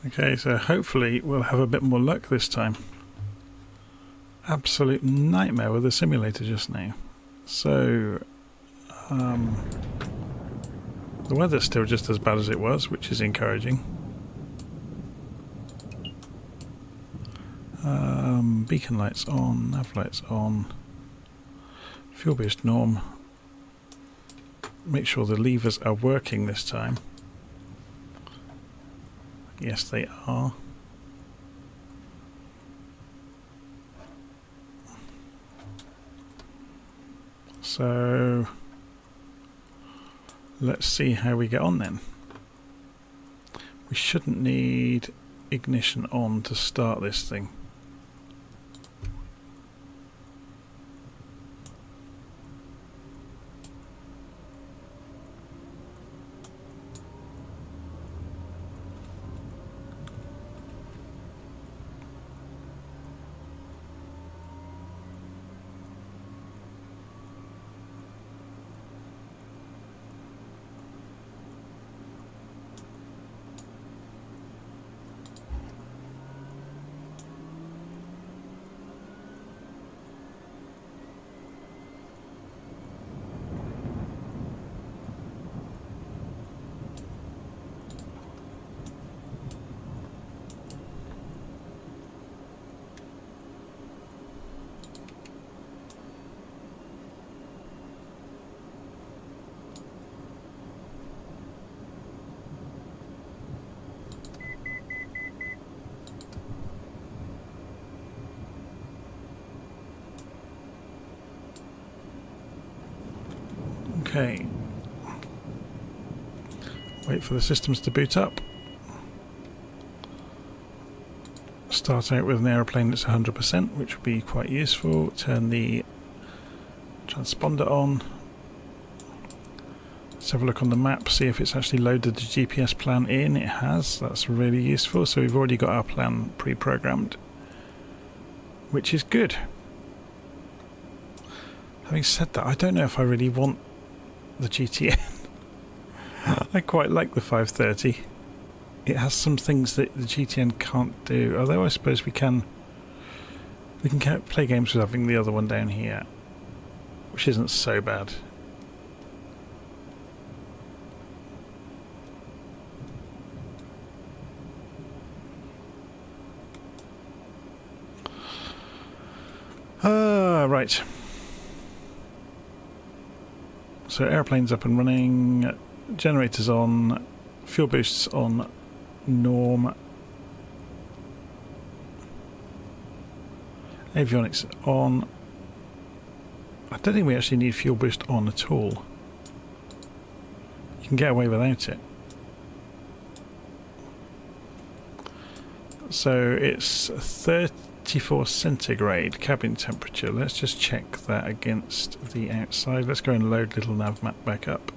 Okay, so hopefully we'll have a bit more luck this time. Absolute nightmare with the simulator just now. So, the weather's still just as bad as it was, which is encouraging. Beacon lights on, nav lights on, fuel boost norm. Make sure the levers are working this time. Yes, they are. So let's see how we get on then. We shouldn't need ignition on to start this thing. Okay. Wait for the systems to boot up. Start out with an aeroplane that's 100%, which would be quite useful. Turn the transponder on. Let's have a look on the map, see if it's actually loaded the GPS plan in. It has. That's really useful. So we've already got our plan pre-programmed, which is good. Having said that, I don't know if I really want the GTN. I quite like the 530. It has some things that the GTN can't do, although I suppose we can play games with having the other one down here, which isn't so bad. Right. So airplane's up and running, generators on, fuel boosts on norm, avionics on. I don't think we actually need fuel boost on at all. You can get away without it. So it's 34 centigrade cabin temperature. Let's just check that against the outside. Let's go and load little nav map back up.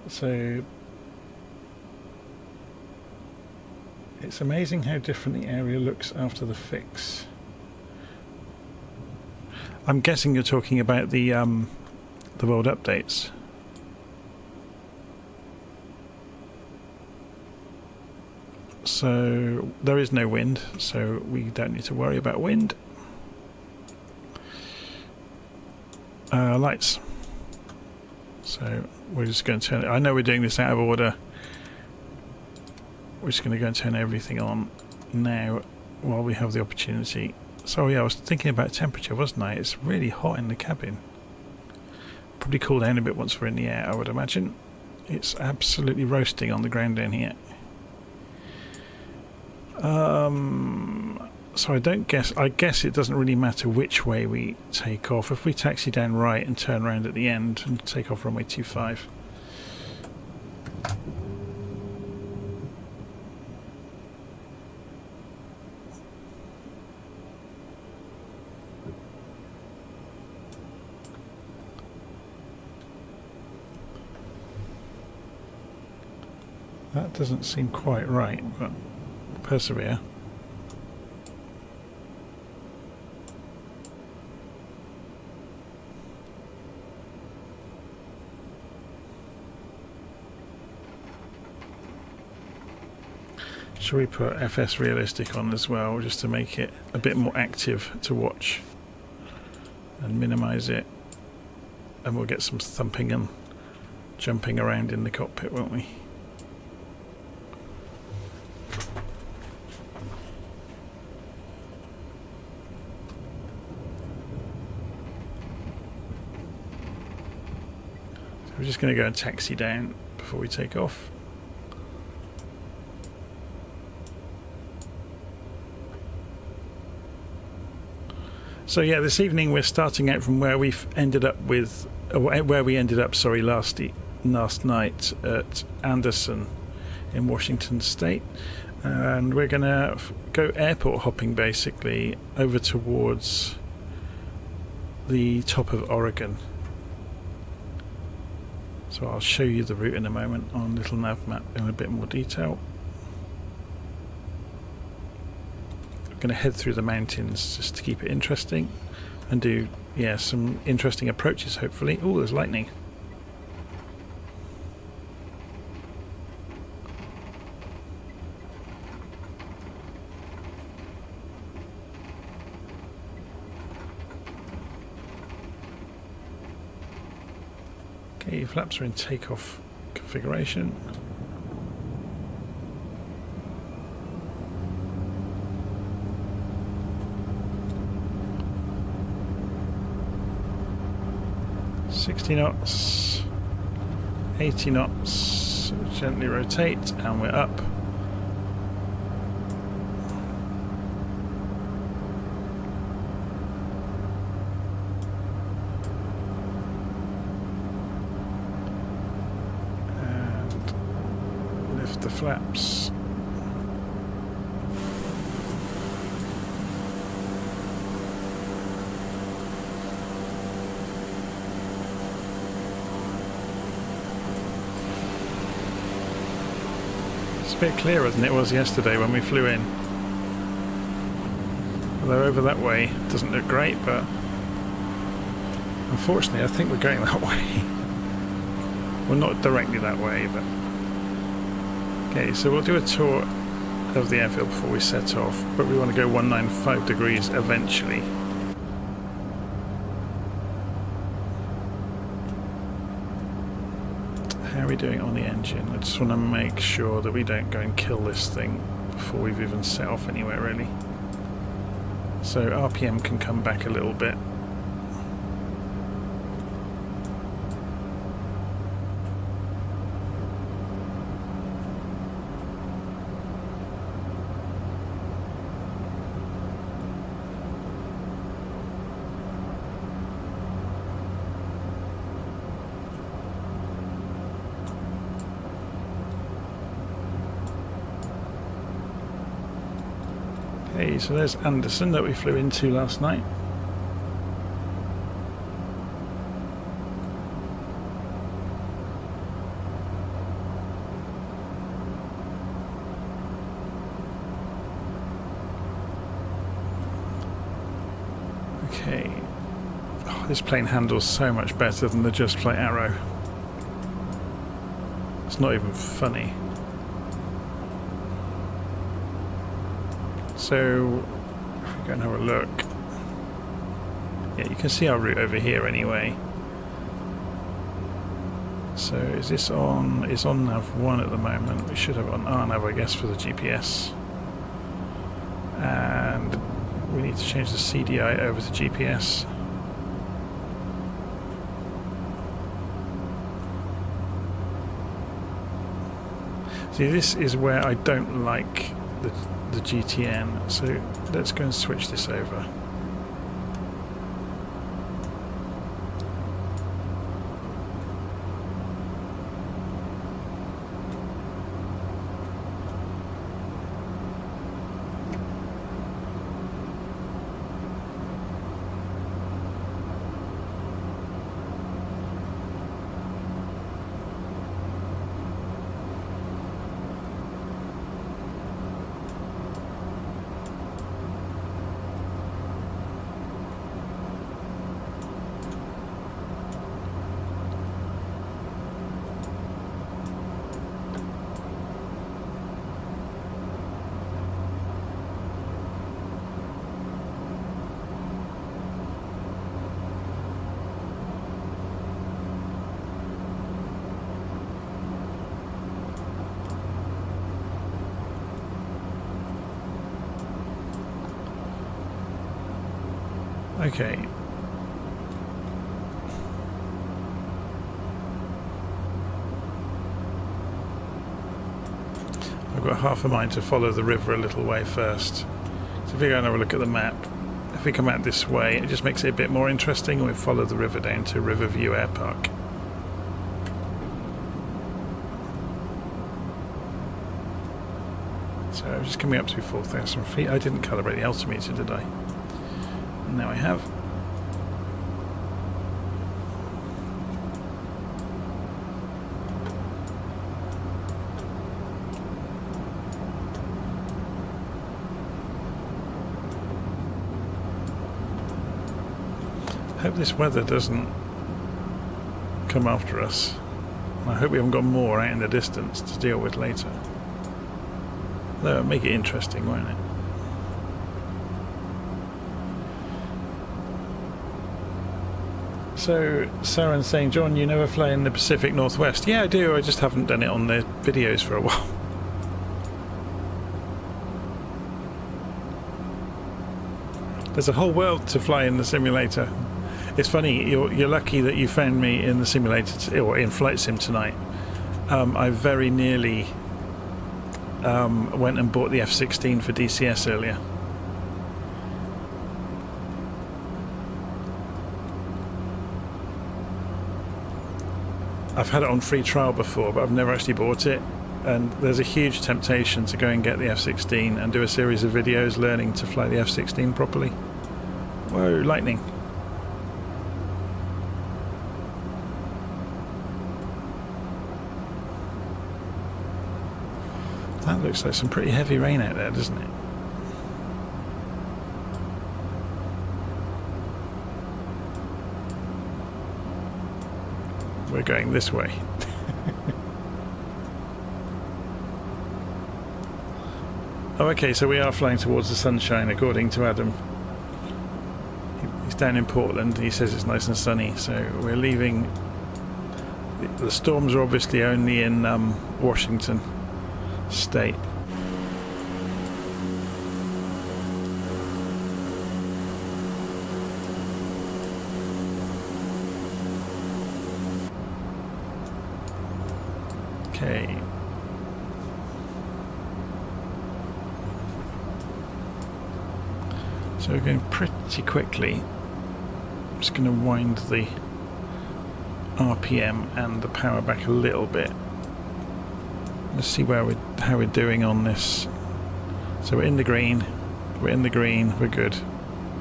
So it's amazing how different the area looks after the fix. I'm guessing you're talking about the world updates. So there is no wind, so we don't need to worry about wind. Lights. So we're just going to turn it. I know we're doing this out of order. We're just going to go and turn everything on now while we have the opportunity. So yeah, I was thinking about temperature, wasn't I? It's really hot in the cabin. Probably cool down a bit once we're in the air, I would imagine. It's absolutely roasting on the ground down here. So I guess it doesn't really matter which way we take off. If we taxi down right and turn around at the end and take off runway 25. That doesn't seem quite right, but persevere. Shall we put FS Realistic on as well, just to make it a bit more active to watch, and minimise it, and we'll get some thumping and jumping around in the cockpit, won't we? So we're just going to go and taxi down before we take off. So yeah, this evening we're starting out from where we've ended up with, where we ended up, sorry, last night at Anderson in Washington State, and we're going to go airport hopping basically over towards the top of Oregon. So I'll show you the route in a moment on little nav map in a bit more detail. Going to head through the mountains just to keep it interesting and do, yeah, some interesting approaches hopefully. Oh, there's lightning. Okay, flaps are in takeoff configuration. Knots, 80 knots, gently rotate, and we're up. And lift the flaps. A bit clearer than it was yesterday when we flew in, although over that way it doesn't look great, but unfortunately I think we're going that way. Well, not directly that way, but okay, so we'll do a tour of the airfield before we set off, but we want to go 195 degrees eventually. How are we doing on the engine? I just want to make sure that we don't go and kill this thing before we've even set off anywhere really. So RPM can come back a little bit. Okay, so there's Anderson that we flew into last night. Okay, oh, this plane handles so much better than the Just Flight Arrow. It's not even funny. So, if we go and have a look, yeah, you can see our route over here anyway. So, is this on? It's on nav 1 at the moment. We should have on RNAV, I guess, for the GPS. And we need to change the CDI over to GPS. See, this is where I don't like the GTN, so let's go and switch this over. Okay. I've got half a mind to follow the river a little way first. So if we go and have a look at the map, if we come out this way, it just makes it a bit more interesting, and we follow the river down to Riverview Air Park. So I'm just coming up to 4,000 feet. I didn't calibrate the altimeter, did I? Now I have. I hope this weather doesn't come after us. I hope we haven't got more out in the distance to deal with later. Though it'll make it interesting, won't it? So, Saren's saying, John, you never fly in the Pacific Northwest. Yeah, I do, I just haven't done it on the videos for a while. There's a whole world to fly in the simulator. It's funny, you're lucky that you found me in the simulator, or in Flight Sim tonight. I very nearly went and bought the F-16 for DCS earlier. I've had it on free trial before, but I've never actually bought it. And there's a huge temptation to go and get the F-16 and do a series of videos learning to fly the F-16 properly. Whoa, lightning. That looks like some pretty heavy rain out there, doesn't it? We're going this way. Oh, okay, so we are flying towards the sunshine, according to Adam. He's down in Portland. He says it's nice and sunny, so we're leaving. The storms are obviously only in Washington State. Okay. So we're going pretty quickly. I'm just going to wind the RPM and the power back a little bit. Let's see how we're doing on this. So we're in the green, we're in the green, we're good.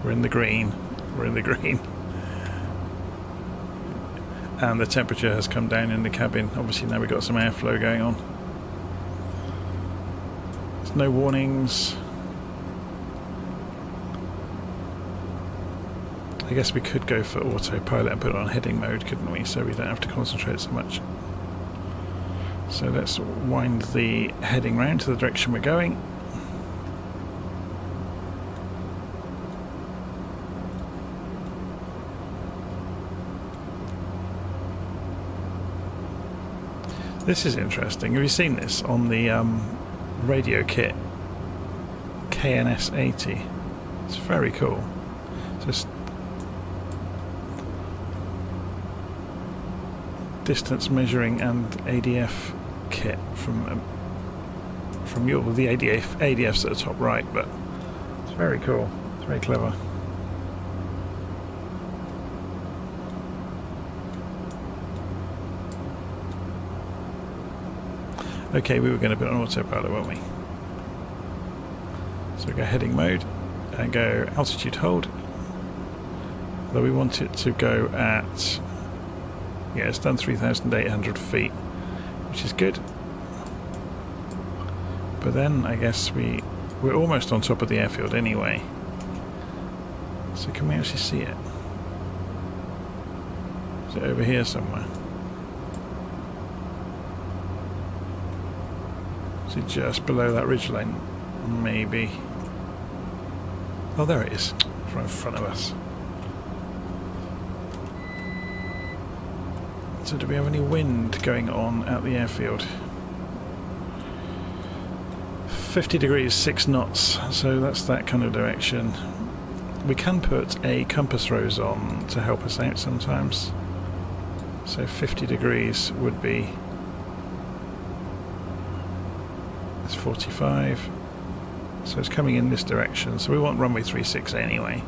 We're in the green, we're in the green. And the temperature has come down in the cabin. Obviously now we've got some airflow going on. There's no warnings. I guess we could go for autopilot and put it on heading mode, couldn't we? So we don't have to concentrate so much. So let's wind the heading round to the direction we're going. This is interesting. Have you seen this on the radio kit? KNS-80. It's very cool. Just distance measuring and ADF kit from the ADF's at the top right, but it's very cool. It's very clever. Okay, we were going to put on autopilot, weren't we? So we go heading mode and go altitude hold. Though we want it to go at, yeah, it's done 3,800 feet, which is good. But then I guess we're almost on top of the airfield anyway. So can we actually see it? Is it over here somewhere? Is it just below that ridgeline? Maybe. Oh, there it is. It's right in front of us. So do we have any wind going on at the airfield? 50 degrees, 6 knots. So that's that kind of direction. we can put a compass rose on to help us out sometimes. So 50 degrees would be, it's 45, so it's coming in this direction, so we want runway 36 anyway.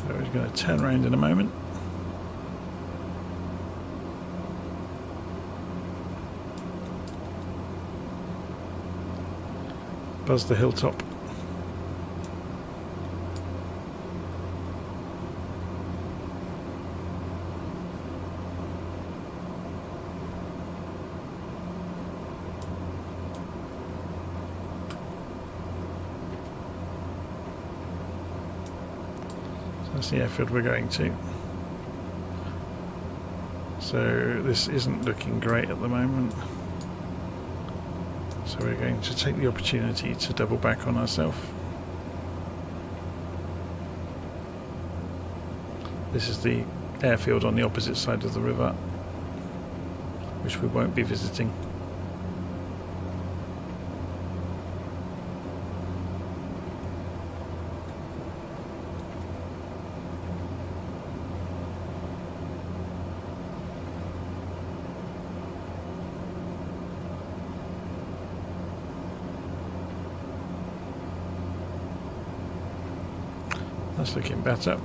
We're going to turn around in a moment. Buzz the hilltop. That's the airfield we're going to. So this isn't looking great at the moment. So we're going to take the opportunity to double back on ourselves. This is the airfield on the opposite side of the river, which we won't be visiting. That's looking better.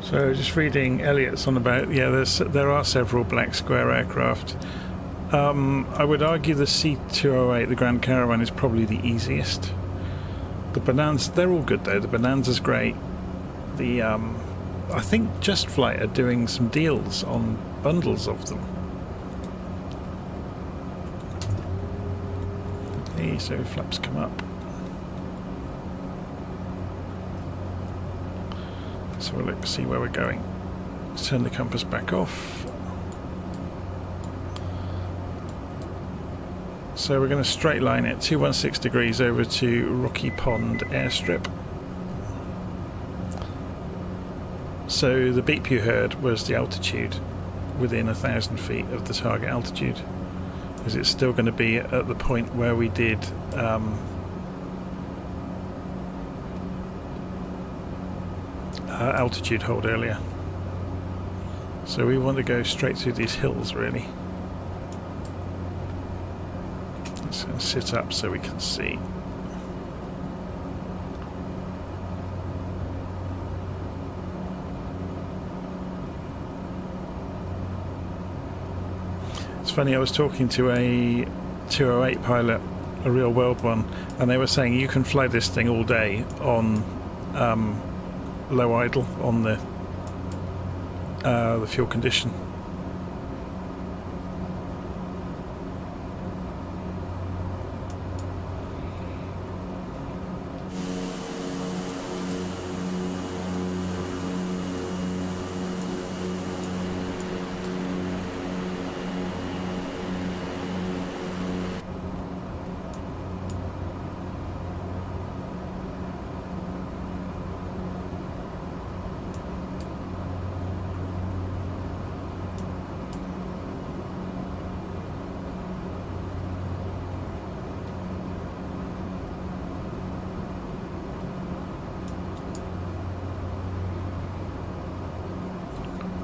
So just reading Elliot's on about, yeah, there are several black square aircraft. I would argue the C208, the Grand Caravan, is probably the easiest. The Bonanza, they're all good though. The Bonanza's great. The I think Just Flight are doing some deals on bundles of them. Okay, so flaps come up. So we'll look, see where we're going. Let's turn the compass back off. So we're going to straight line it 216 degrees over to Rocky Pond Airstrip. So the beep you heard was the altitude within 1,000 feet of the target altitude, because it's still going to be at the point where we did altitude hold earlier. So we want to go straight through these hills really. Let's sit up so we can see. It's funny, I was talking to a 208 pilot a real world one, and they were saying you can fly this thing all day on low idle on the fuel condition.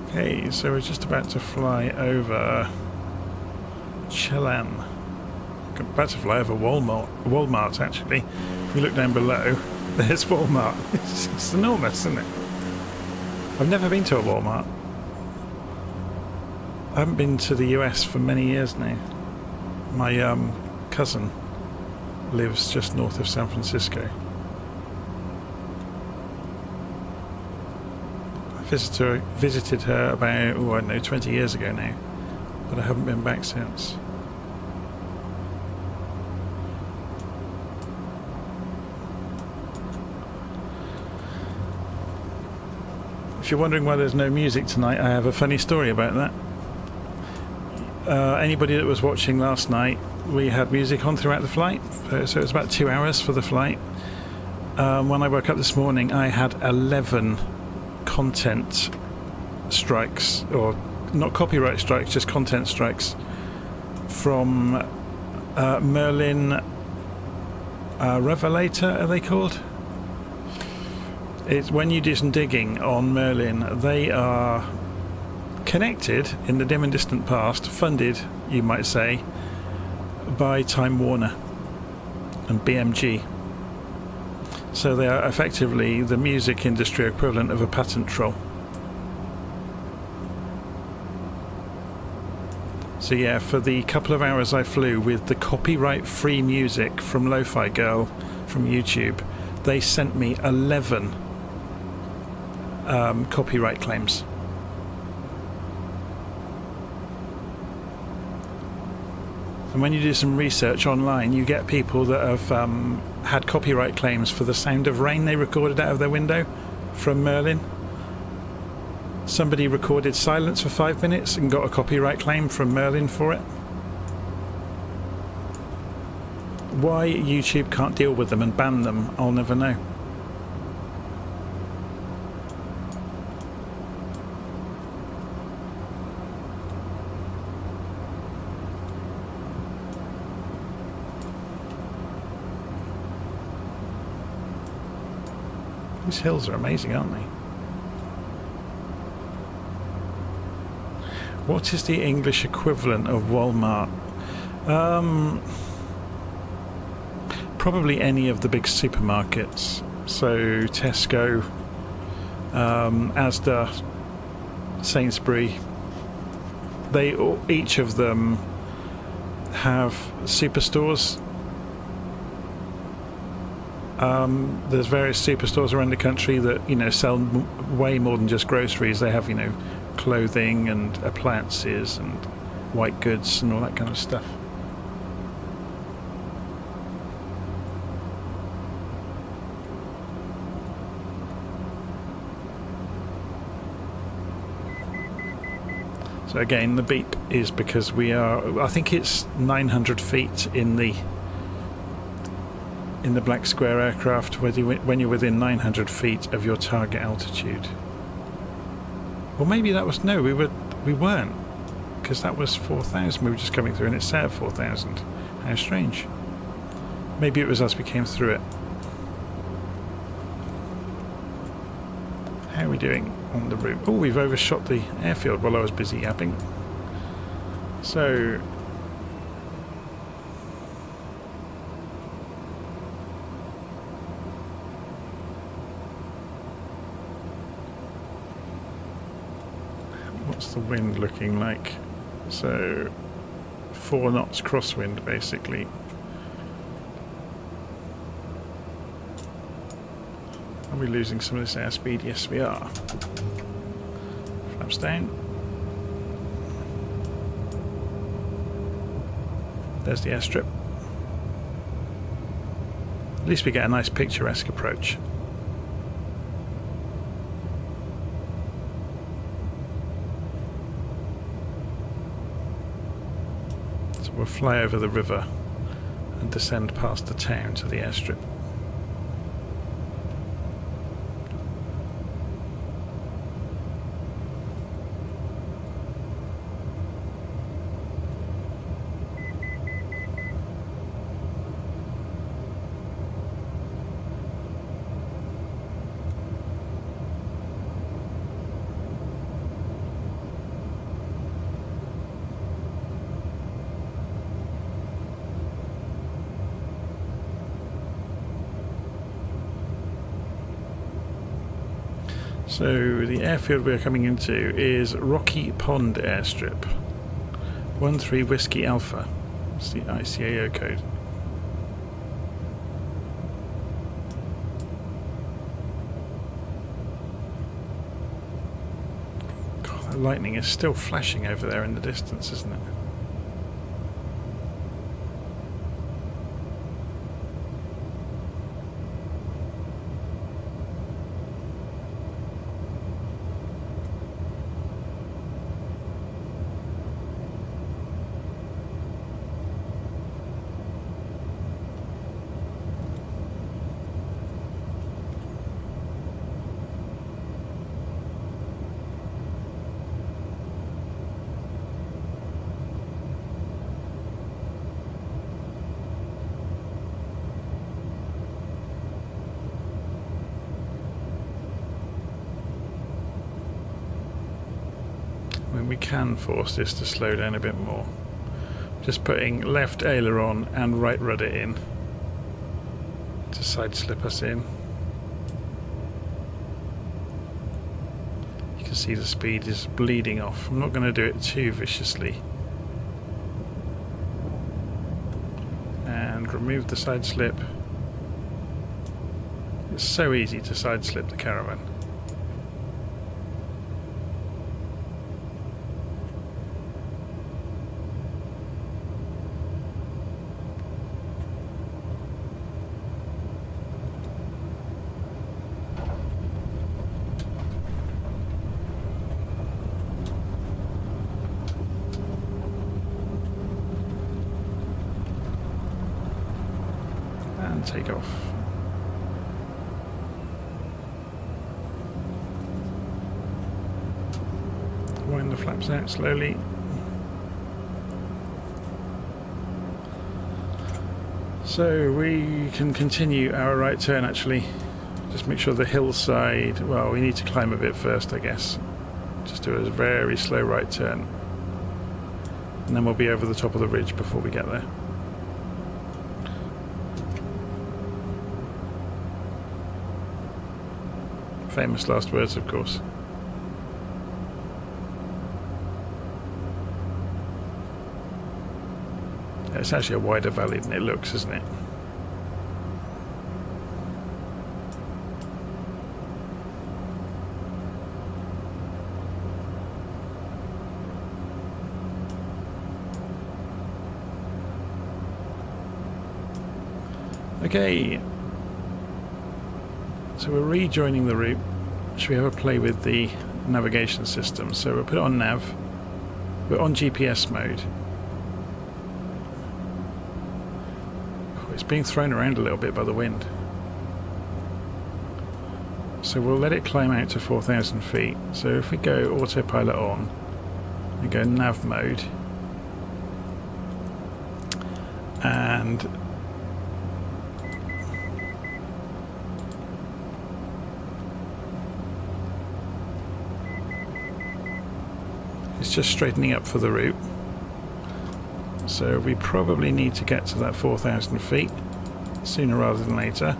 Okay, so we're just about to fly over Chelan. About to fly over Walmart actually. If we look down below, there's Walmart. It's enormous, isn't it? I've never been to a Walmart. I haven't been to the US for many years now. My cousin lives just north of San Francisco. Visited her about, I don't know, 20 years ago now, but I haven't been back since. If you're wondering why there's no music tonight, I have a funny story about that. Anybody that was watching last night, we had music on throughout the flight, so it was about 2 hours for the flight. When I woke up this morning, I had 11 content strikes, or not copyright strikes, just content strikes from Merlin Revelator, are they called? It's when you do some digging on Merlin. They are connected in the dim and distant past, funded, you might say, by Time Warner and BMG. So they are effectively the music industry equivalent of a patent troll. So yeah, for the couple of hours I flew with the copyright-free music from Lo-Fi Girl from YouTube, they sent me 11 copyright claims. And when you do some research online, you get people that have had copyright claims for the sound of rain they recorded out of their window from Merlin. Somebody recorded silence for 5 minutes and got a copyright claim from Merlin for it. Why YouTube can't deal with them and ban them, I'll never know. These hills are amazing, aren't they? What is the English equivalent of Walmart? Probably any of the big supermarkets. So Tesco, Asda, Sainsbury. Each of them have superstores. There's various superstores around the country that, you know, sell way more than just groceries. They have, you know, clothing and appliances and white goods and all that kind of stuff. So again, the beep is because we are, I think it's 900 feet in the black square aircraft when you're within 900 feet of your target altitude. Well, maybe that was, no, we weren't, because that was 4,000. We were just coming through and it said 4,000. How strange. Maybe it was as we came through it. How are we doing on the route? Oh, we've overshot the airfield while I was busy yapping. So what's the wind looking like? So 4 knots crosswind basically. Are we losing some of this airspeed? Yes, we are. Flaps down. There's the airstrip. At least we get a nice picturesque approach. So we'll fly over the river and descend past the town to the airstrip. So the airfield we're coming into is Rocky Pond Airstrip. 13 Whiskey Alpha. It's the ICAO code. God, that lightning is still flashing over there in the distance, isn't it? We can force this to slow down a bit more. Just putting left aileron and right rudder in to side slip us in. You can see the speed is bleeding off. I'm not going to do it too viciously. And remove the side slip. It's so easy to side slip the Caravan. Take off. Wind the flaps out slowly. So we can continue our right turn actually. Just make sure the hillside, well, we need to climb a bit first, I guess. Just do a very slow right turn. And then we'll be over the top of the ridge before we get there. Famous last words, of course. It's actually a wider valley than it looks, isn't it? Okay. So we're rejoining the route. Should we have a play with the navigation system? So we'll put it on nav. We're on GPS mode. Oh, it's being thrown around a little bit by the wind. So we'll let it climb out to 4,000 feet. So if we go autopilot on and go nav mode and it's just straightening up for the route, so we probably need to get to that 4,000 feet sooner rather than later.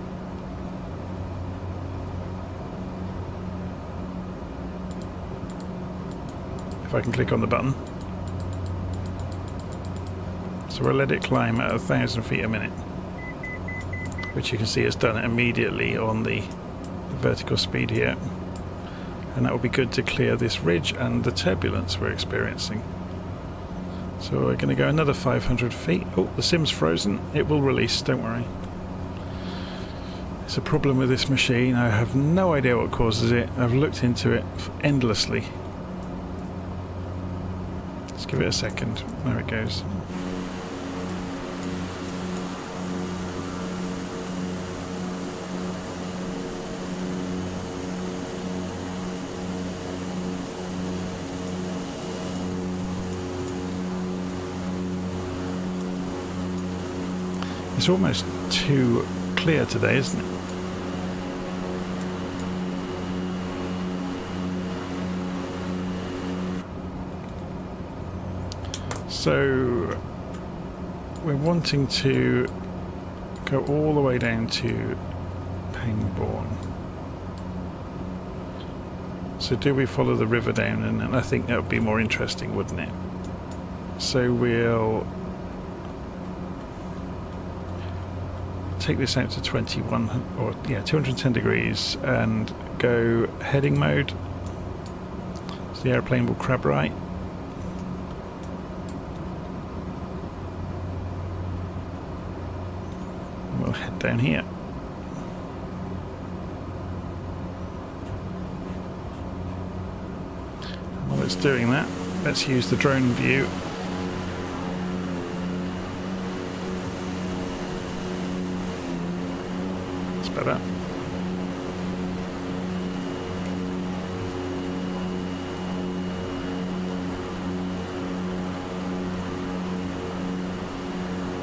If I can click on the button. So we'll let it climb at 1,000 feet a minute, which you can see is done immediately on the the vertical speed here, and that will be good to clear this ridge and the turbulence we're experiencing. So we're going to go another 500 feet. Oh, the sim's frozen. It will release, don't worry. It's a problem with this machine. I have no idea what causes it. I've looked into it endlessly. Let's give it a second. There it goes. It's almost too clear today, isn't it? So we're wanting to go all the way down to Pangborn. So do we follow the river down? And I think that would be more interesting, wouldn't it? So we'll take this out to 210 degrees and go heading mode. So the airplane will crab right. And we'll head down here. And while it's doing that, let's use the drone view. Better.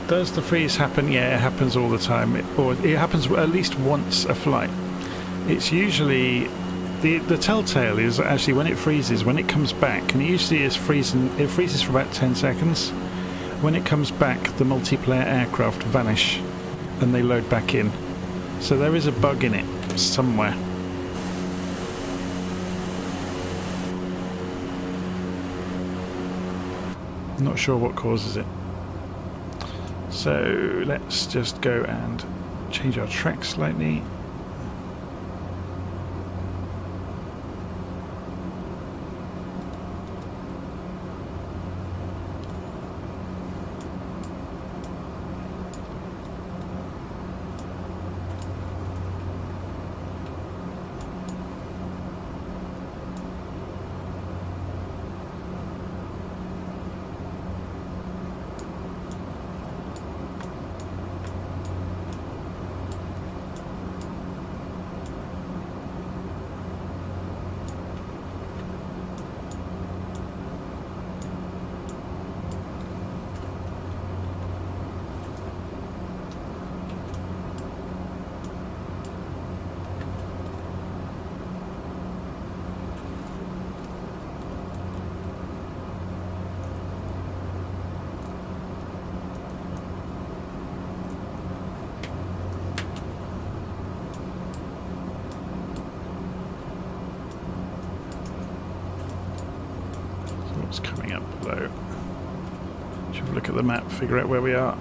Does the freeze happen? Yeah, it happens all the time. It happens at least once a flight. It's usually the telltale is actually when it freezes, when it comes back, and it usually is freezing. It freezes for about 10 seconds. When it comes back, the multiplayer aircraft vanish, and they load back in. So there is a bug in it somewhere. Not sure what causes it. So let's just go and change our track slightly. Coming up below. Should have a look at the map, figure out where we are.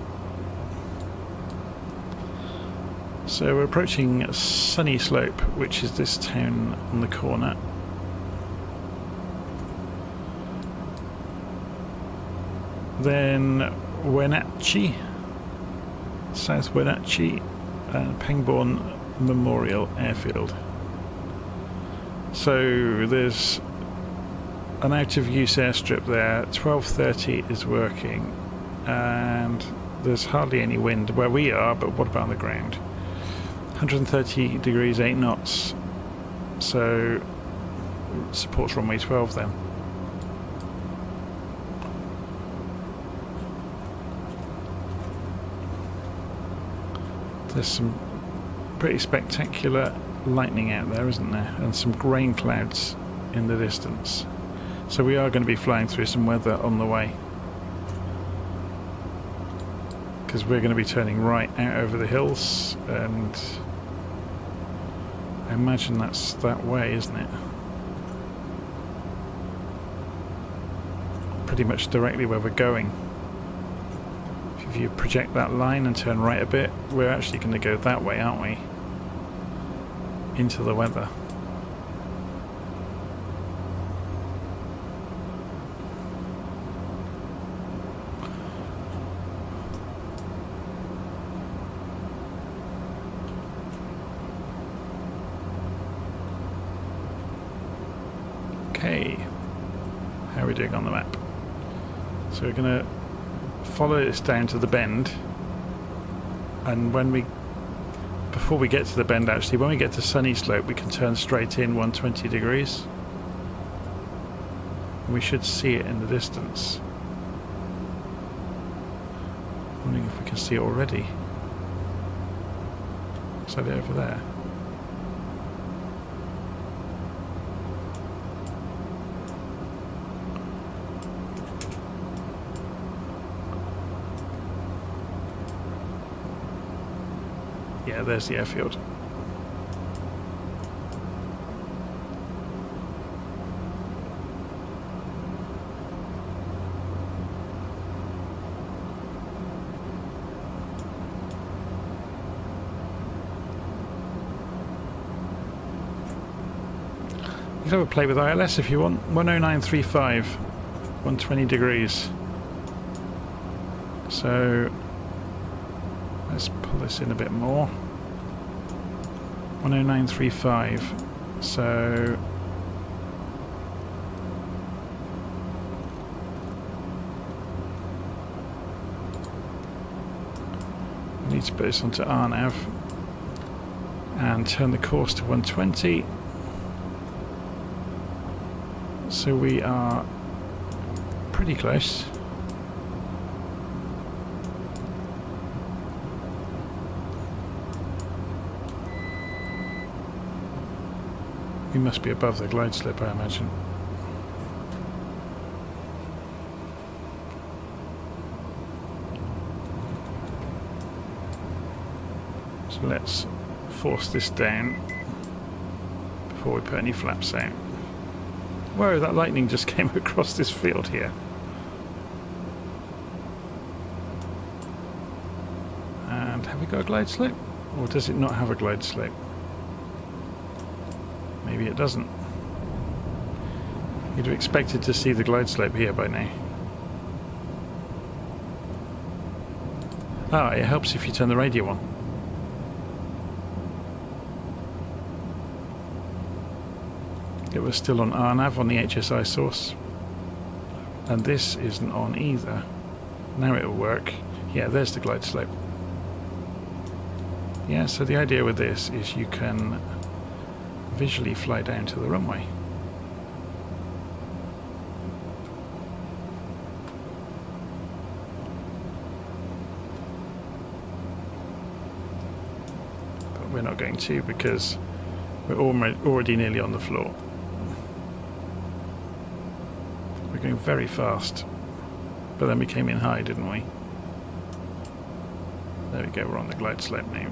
So we're approaching Sunny Slope, which is this town on the corner. Then Wenatchee, South Wenatchee, and Pangborn Memorial Airfield. So there's an out-of-use airstrip there. 1230 is working, and there's hardly any wind where we are, but what about on the ground? 130 degrees, 8 knots. So supports runway 12 then. There's some pretty spectacular lightning out there, isn't there? And some rain clouds in the distance. So we are going to be flying through some weather on the way, because we're going to be turning right out over the hills, and I imagine that's that way, isn't it? Pretty much directly where we're going. If you project that line and turn right a bit, we're actually going to go that way, aren't we? into the weather. Okay, how are we doing on the map? So we're going to follow this down to the bend, and before we get to the bend, actually, when we get to Sunny Slope, we can turn straight in 120 degrees. We should see it in the distance. Wondering if we can see it already. Is that it over there? Yeah, there's the airfield. You can have a play with ILS if you want. 10935, 120 degrees. So let's pull this in a bit more. 10935. So we need to put this onto RNAV and turn the course to 120. So we are pretty close. We must be above the glide slope, I imagine. So let's force this down before we put any flaps out. Whoa, that lightning just came across this field here. And have we got a glide slope? Or does it not have a glide slope? Maybe it doesn't. You'd have expected to see the glide slope here by now. Ah, it helps if you turn the radio on. It was still on RNAV on the HSI source. And this isn't on either. Now it'll work. Yeah, there's the glide slope. Yeah, so the idea with this is you can visually fly down to the runway. But we're not going to because we're already nearly on the floor. We're going very fast, but then we came in high, didn't we? There we go, we're on the glide slope now.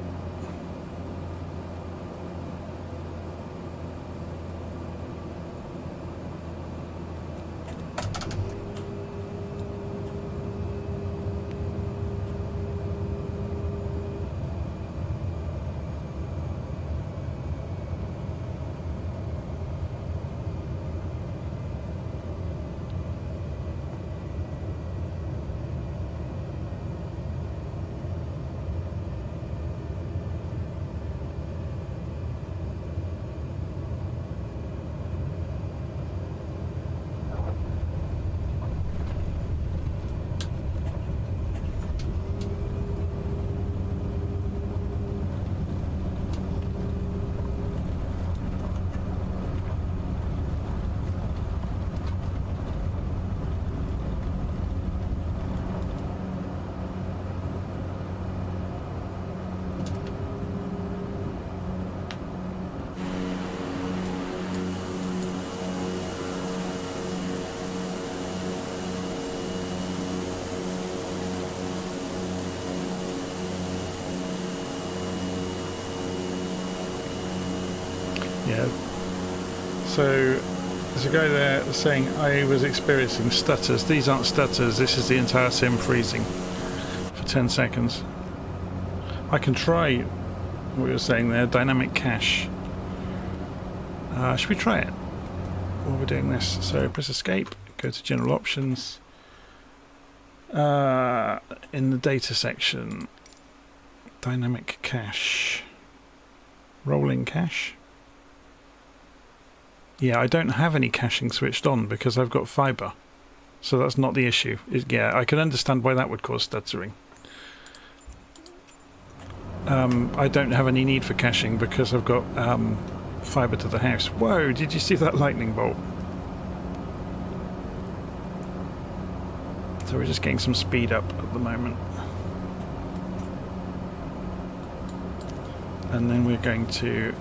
Yeah. So there's a guy there saying I was experiencing stutters. These aren't stutters, this is the entire sim freezing for 10 seconds. I can try what you're saying there, dynamic cache. Should we try it while we're doing this? So press escape, go to general options. In the data section, dynamic cache, rolling cache. Yeah, I don't have any caching switched on because I've got fibre, so that's not the issue. Yeah, I can understand why that would cause stuttering. I don't have any need for caching because I've got fibre to the house. Whoa, did you see that lightning bolt? So we're just getting some speed up at the moment. And then we're going to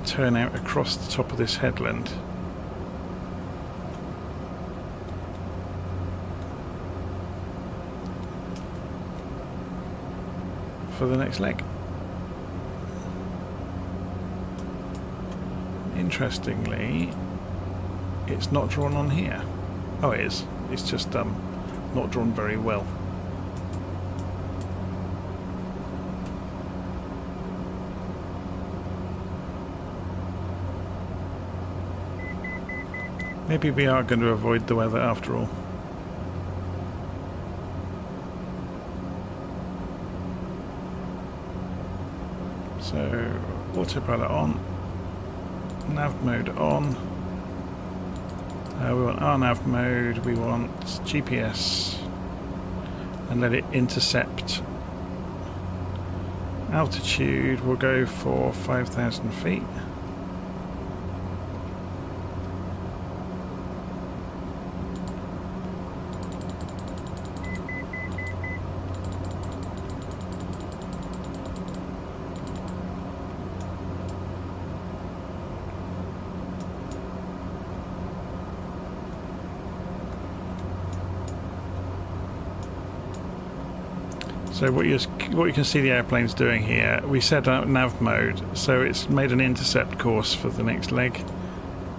turn out across the top of this headland. For the next leg. Interestingly, it's not drawn on here. Oh, it is. It's just not drawn very well. Maybe we are going to avoid the weather after all. So, autopilot on, nav mode on. We want RNAV mode, we want GPS, and let it intercept. Altitude, we'll go for 5,000 feet. So what you can see the airplane's doing here, we set up nav mode, so it's made an intercept course for the next leg,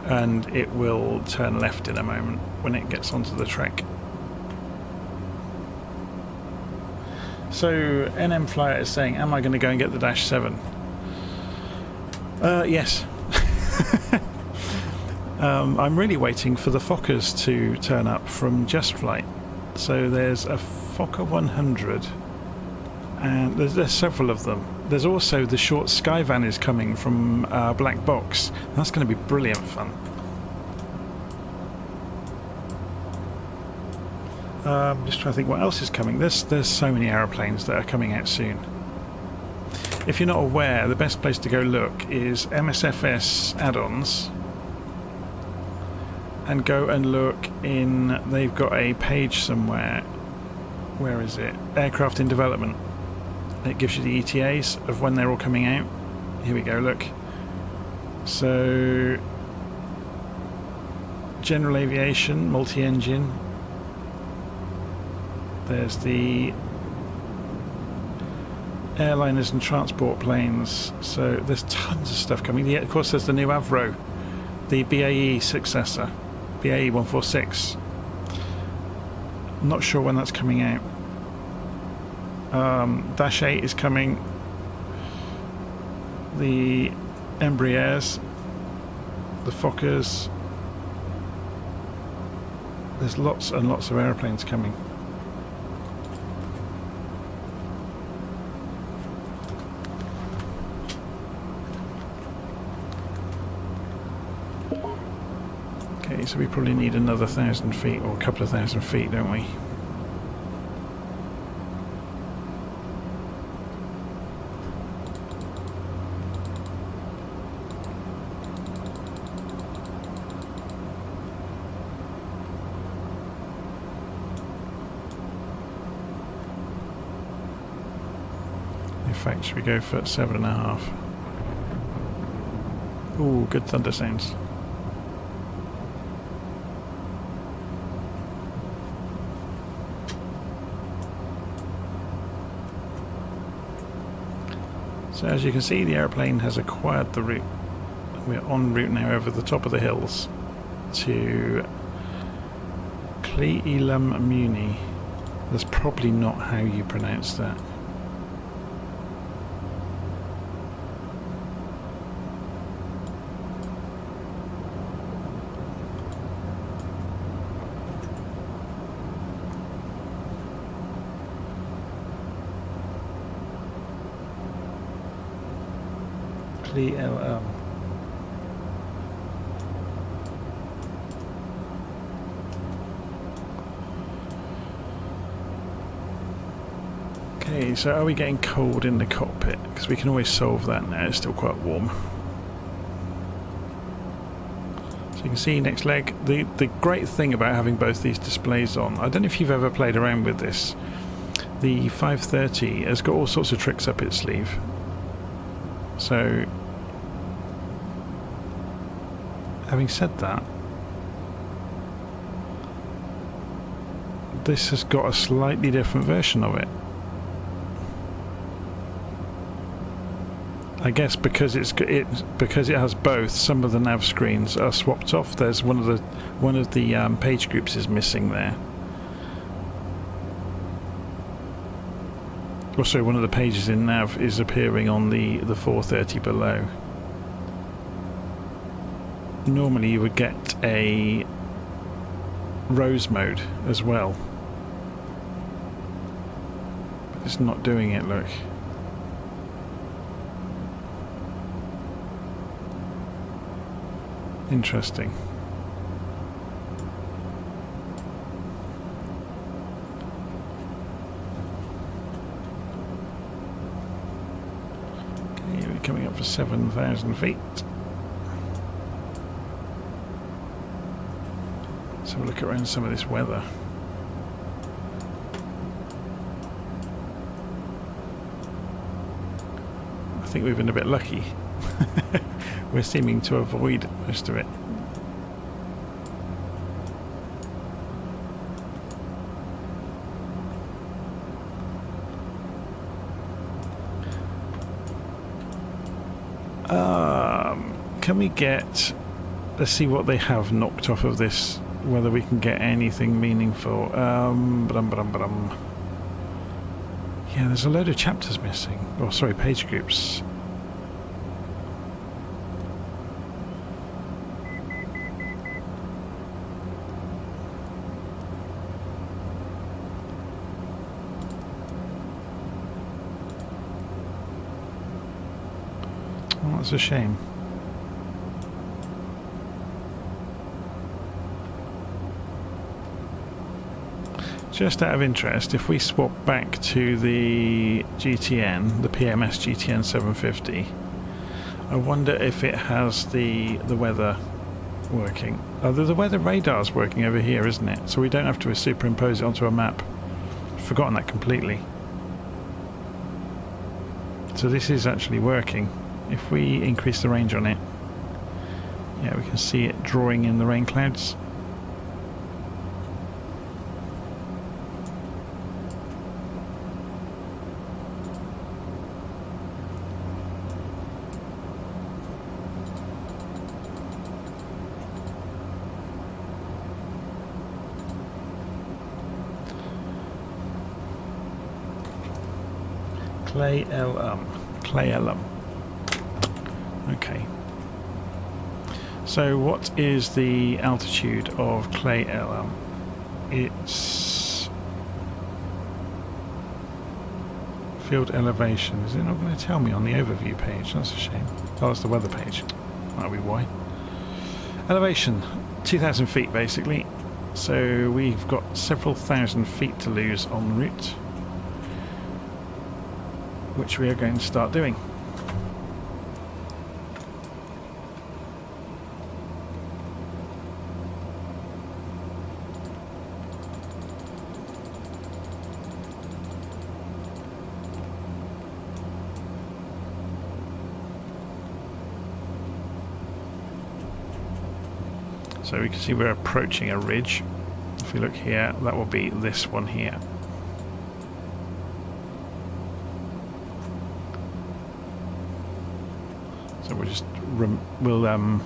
and it will turn left in a moment when it gets onto the track. So NM Flyer is saying, am I going to go and get the Dash 7? Yes. I'm really waiting for the Fokkers to turn up from Just Flight. So there's a Fokker 100. And there's several of them. There's also the short Skyvan is coming from Black Box. That's going to be brilliant fun. Just trying to think what else is coming. There's so many aeroplanes that are coming out soon. If you're not aware, the best place to go look is MSFS add-ons, and go and look in. They've got a page somewhere. Where is it? Aircraft in development. It gives you the ETAs of when they're all coming out. Here we go, look. So, general aviation, multi-engine. There's the airliners and transport planes. So there's tons of stuff coming. Yeah, of course, there's the new Avro, the BAE successor, BAE 146. Not sure when that's coming out. Dash 8 is coming. The Embraers, the Fokkers. There's lots and lots of aeroplanes coming. Okay, so we probably need another 1,000 feet or a couple of 1,000 feet, don't we? In fact, should we go for 7.5? Ooh, good thunder sounds. So as you can see, the airplane has acquired the route. We're en route now over the top of the hills to Muny. That's probably not how you pronounce that. CLM. Okay, so are we getting cold in the cockpit? Because we can always solve that now, it's still quite warm. So you can see next leg. The great thing about having both these displays on, I don't know if you've ever played around with this, the 530 has got all sorts of tricks up its sleeve. So, having said that, this has got a slightly different version of it. I guess because because it has both, some of the nav screens are swapped off. There's one of the page groups is missing there. Also, one of the pages in nav is appearing on the 430 below. Normally you would get a rose mode as well, but it's not doing it, look. Interesting. Okay, we're coming up for 7,000 feet. Let's have a look around some of this weather. I think we've been a bit lucky. We're seeming to avoid most of it. Can we get... Let's see what they have knocked off of this, whether we can get anything meaningful. Yeah, there's a load of chapters missing. Oh, sorry, page groups. Oh, that's a shame. Just out of interest, if we swap back to the GTN, the PMS GTN 750, I wonder if it has the weather working. The weather radar's working over here, isn't it? So we don't have to superimpose it onto a map. I've forgotten that completely. So this is actually working. If we increase the range on it, yeah, we can see it drawing in the rain clouds. Clay LM. Okay. So what is the altitude of Clay LM? It's field elevation. Is it not going to tell me on the overview page? That's a shame. Oh, that's the weather page. That'll be why. Elevation, 2,000 feet basically. So we've got several thousand feet to lose en route, which we are going to start doing. So we can see we're approaching a ridge. If we look here, that will be this one here. So we'll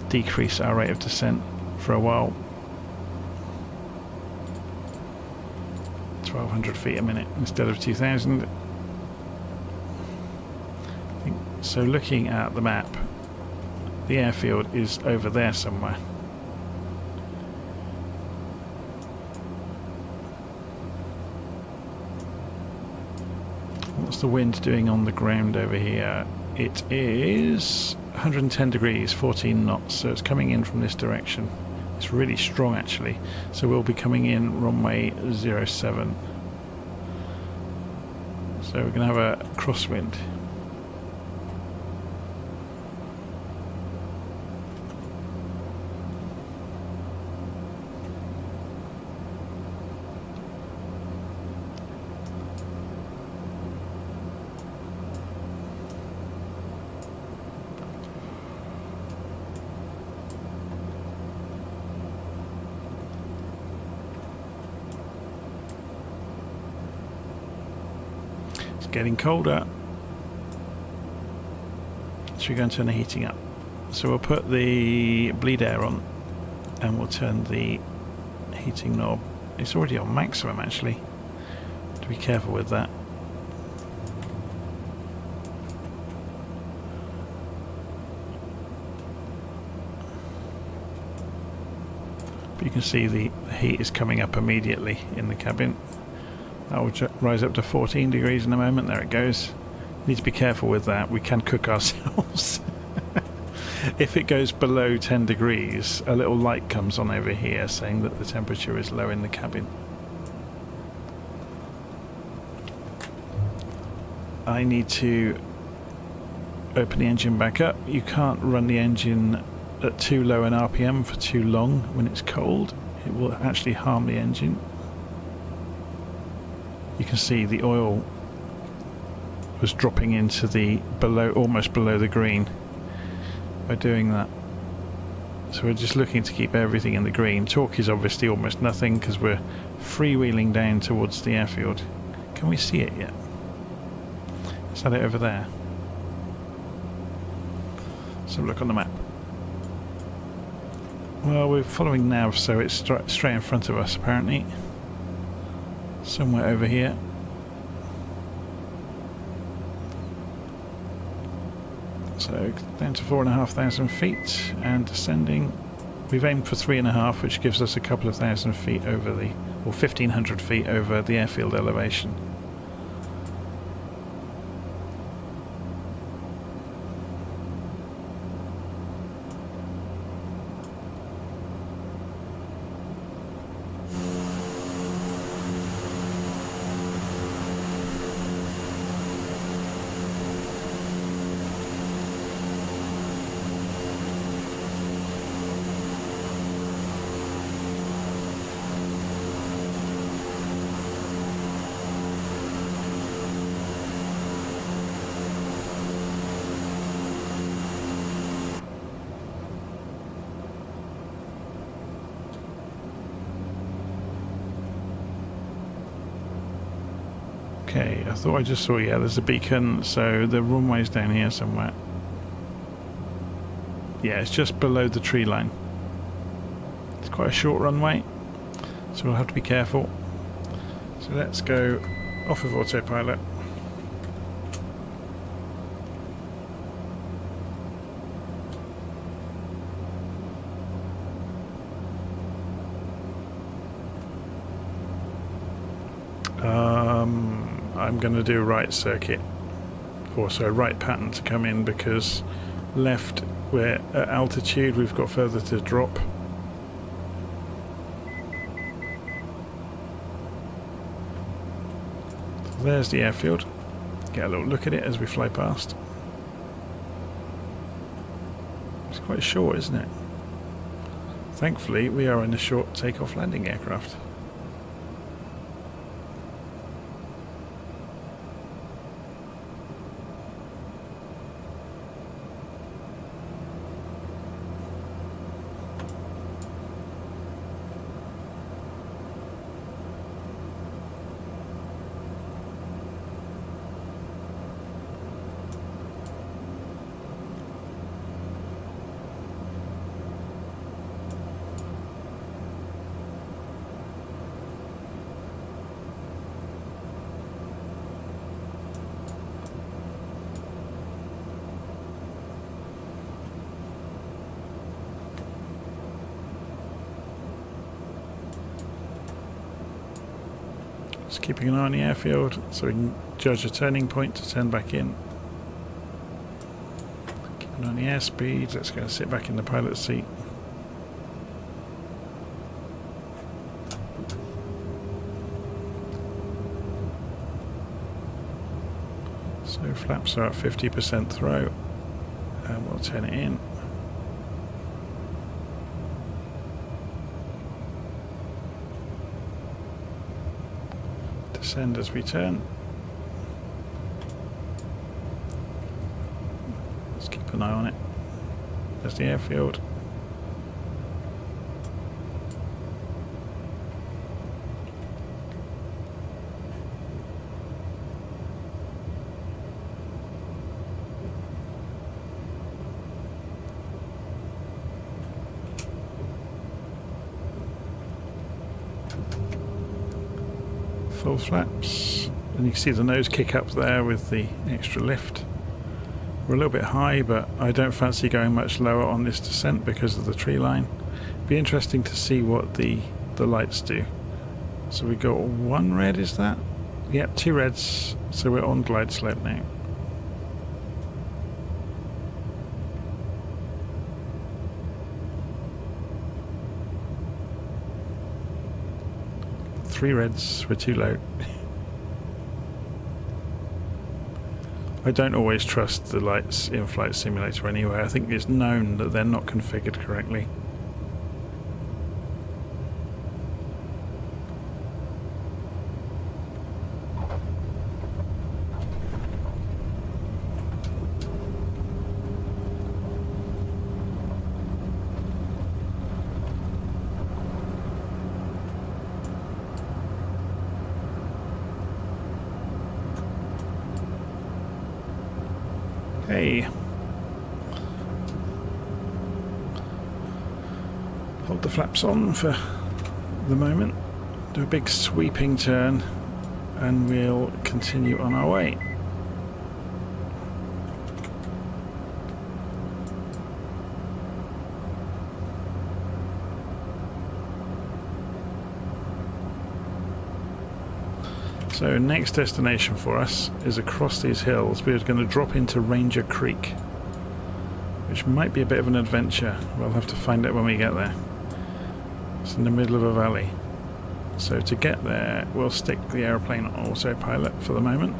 decrease our rate of descent for a while. 1,200 feet a minute instead of 2,000. So looking at the map, the airfield is over there somewhere. What's the wind doing on the ground over here? It is 110 degrees, 14 knots, so it's coming in from this direction. It's really strong actually, so we'll be coming in runway 07. So we're going to have a crosswind. Getting colder. So we're going to turn the heating up. So we'll put the bleed air on and we'll turn the heating knob. It's already on maximum actually. To be careful with that. But you can see the heat is coming up immediately in the cabin. That will rise up to 14 degrees in a moment. There it goes. Need to be careful with that. We can cook ourselves. If it goes below 10 degrees, a little light comes on over here saying that the temperature is low in the cabin. I need to open the engine back up. You can't run the engine at too low an RPM for too long when it's cold. It will actually harm the engine. You can see the oil was dropping into the almost below the green by doing that. So we're just looking to keep everything in the green. Torque is obviously almost nothing because we're freewheeling down towards the airfield. Can we see it yet? Is that it over there? Let's have a look on the map. Well, we're following nav, so it's straight in front of us apparently. Somewhere over here. So down to 4,500 feet and descending. We've aimed for 3.5, which gives us a couple of thousand feet over the, or 1,500 feet over the airfield elevation. Okay, I thought I just saw, yeah, there's a beacon, so the runway's down here somewhere. Yeah, it's just below the tree line. It's quite a short runway, so we'll have to be careful. So let's go off of autopilot. I'm going to do right circuit, also a right pattern to come in, because left, we're at altitude, we've got further to drop. So there's the airfield. Get a little look at it as we fly past. It's quite short, isn't it? Thankfully, we are in a short takeoff landing aircraft. Just keeping an eye on the airfield so we can judge a turning point to turn back in. Keeping on the airspeed. Let's go and sit back in the pilot's seat. So flaps are at 50% throw, and we'll turn it in. Descend as we turn. Let's keep an eye on it. There's the airfield. Full flaps, and you can see the nose kick up there with the extra lift. We're a little bit high, but I don't fancy going much lower on this descent because of the tree line. Be interesting to see what the lights do. So we got one red, is that? Yep, two reds, so we're on glide slope now. Three reds, we're too low. I don't always trust the lights in Flight Simulator anyway. I think it's known that they're not configured correctly. Hey, hold the flaps on for the moment, do a big sweeping turn, and we'll continue on our way. So next destination for us is across these hills. We're going to drop into Ranger Creek, which might be a bit of an adventure. We'll have to find out when we get there. It's in the middle of a valley. So to get there, we'll stick the aeroplane on autopilot for the moment.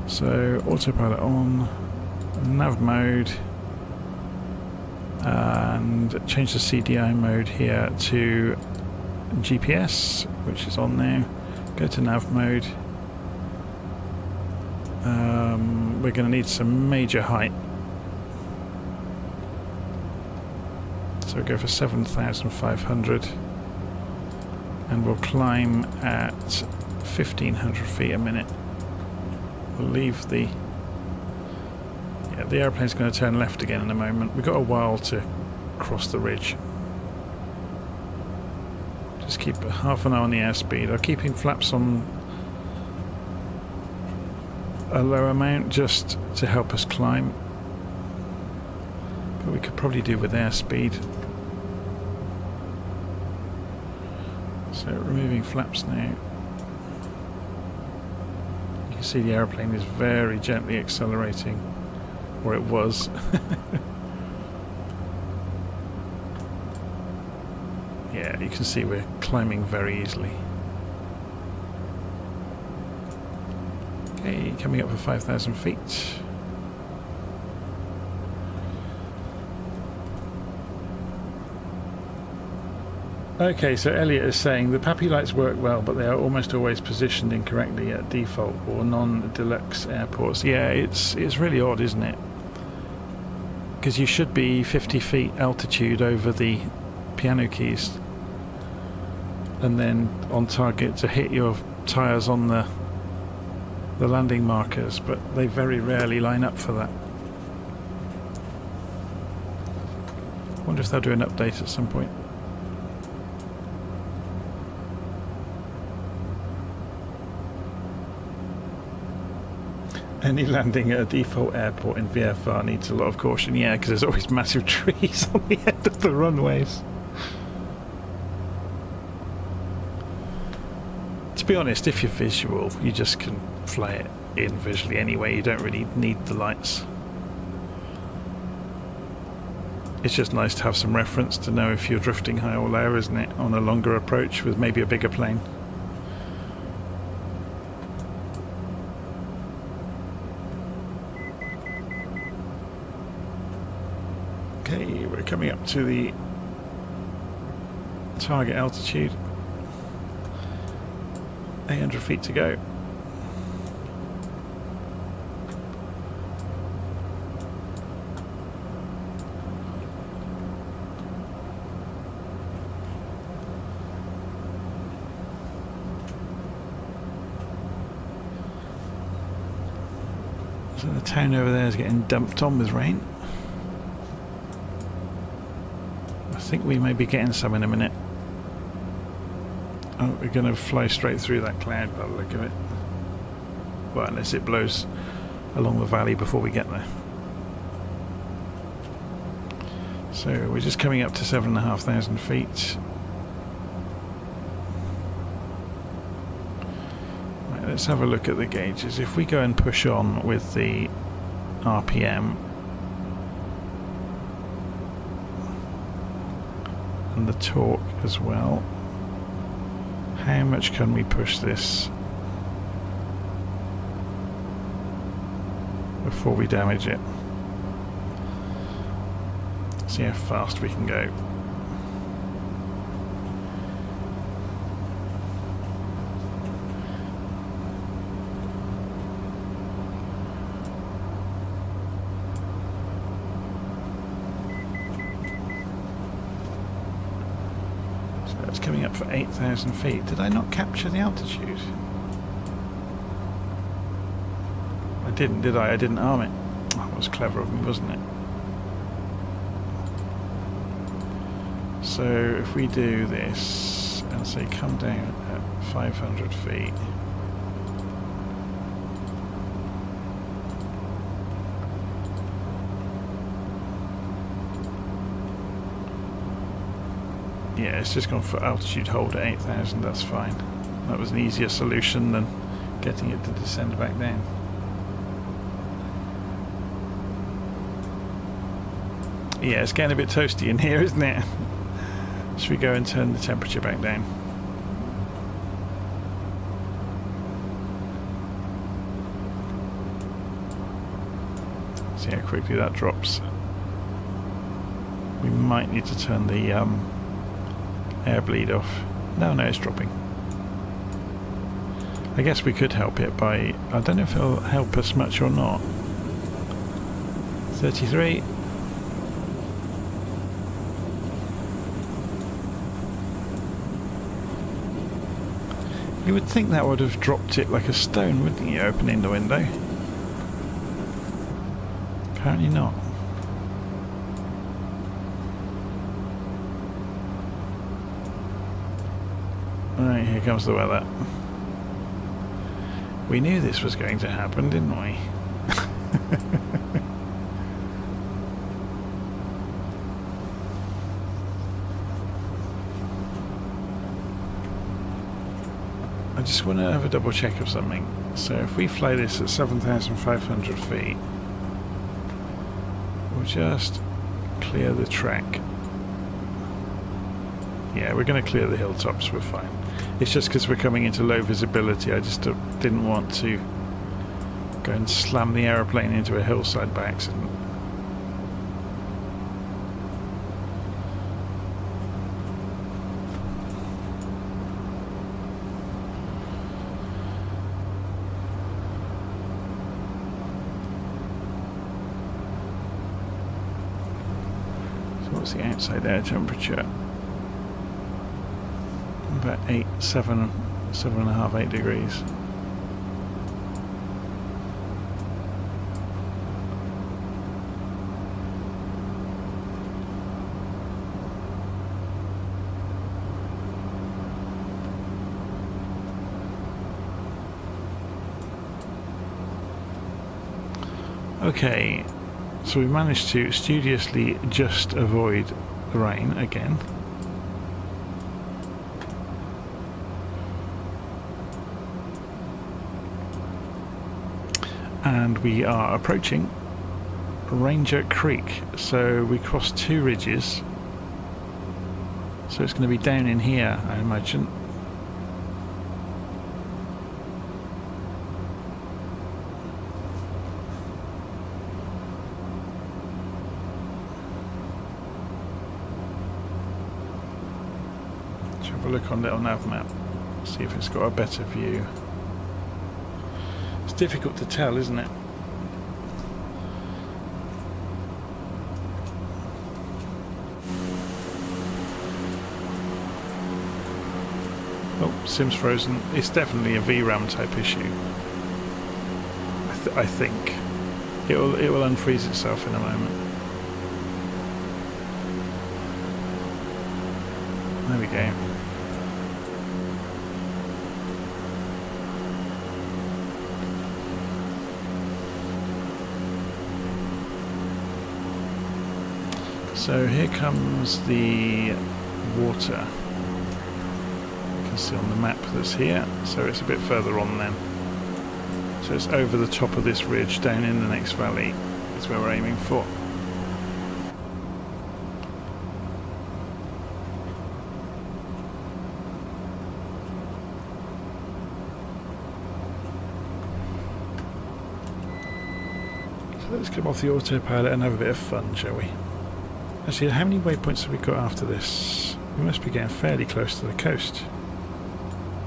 So autopilot on, nav mode, and change the CDI mode here to GPS, which is on now. Go to nav mode. We're going to need some major height. So we'll go for 7,500. And we'll climb at 1,500 feet a minute. We'll leave the... Yeah, the airplane's going to turn left again in a moment. We've got a while to cross the ridge. Just keep half an eye on the airspeed. I'm keeping flaps on a low amount just to help us climb. But we could probably do with airspeed. So removing flaps now. You can see the aeroplane is very gently accelerating, or it was. Yeah, you can see we're climbing very easily. Okay, coming up for 5,000 feet. Okay, so Elliot is saying the PAPI lights work well, but they are almost always positioned incorrectly at default or non-deluxe airports. Yeah, it's really odd, isn't it? Because you should be 50 feet altitude over the piano keys and then on target to hit your tyres on the landing markers, but they very rarely line up for that. I wonder if they'll do an update at some point. Any landing at a default airport in VFR needs a lot of caution. Yeah, because there's always massive trees on the end of the runways. To be honest, if you're visual, you just can fly it in visually anyway. You don't really need the lights. It's just nice to have some reference to know if you're drifting high or low, isn't it, on a longer approach with maybe a bigger plane. Okay, we're coming up to the target altitude. 800 feet to go. So the town over there is getting dumped on with rain. I think we may be getting some in a minute. Oh, we're going to fly straight through that cloud by the look of it. Well, unless it blows along the valley before we get there. So we're just coming up to 7,500 feet. Right, let's have a look at the gauges. If we go and push on with the RPM and the torque as well, how much can we push this before we damage it? See how fast we can go. It's coming up for 8,000 feet. Did I not capture the altitude? I didn't, did I? I didn't arm it. Oh, that was clever of me, wasn't it? So if we do this and say come down at 500 feet. Yeah, it's just gone for altitude hold at 8,000, that's fine. That was an easier solution than getting it to descend back down. Yeah, it's getting a bit toasty in here, isn't it? Should we go and turn the temperature back down? See how quickly that drops. We might need to turn the air bleed off. No, it's dropping. I guess we could help it by, I don't know if it'll help us much or not. 33. You would think that would have dropped it like a stone, wouldn't you, opening the window? Apparently not. Right, here comes the weather. We knew this was going to happen, didn't we? I just want to have a double check of something. So if we fly this at 7,500 feet, we'll just clear the track. Yeah, we're going to clear the hilltops, we're fine. It's just because we're coming into low visibility, I just didn't want to go and slam the aeroplane into a hillside by accident. So what's the outside air temperature? About 7.5, 8 degrees. Okay, so we managed to studiously just avoid the rain again. And we are approaching Ranger Creek, so we crossed 2 ridges, so it's going to be down in here, I imagine. Let's have a look on little nav map, see if it's got a better view. It's difficult to tell, isn't it? Oh, Sim's frozen. It's definitely a VRAM type issue. I think it will unfreeze itself in a moment. There we go. So here comes the water. You can see on the map that's here, so it's a bit further on then. So it's over the top of this ridge, down in the next valley, is where we're aiming for. So let's come off the autopilot and have a bit of fun, shall we? Actually, how many waypoints have we got after this? We must be getting fairly close to the coast.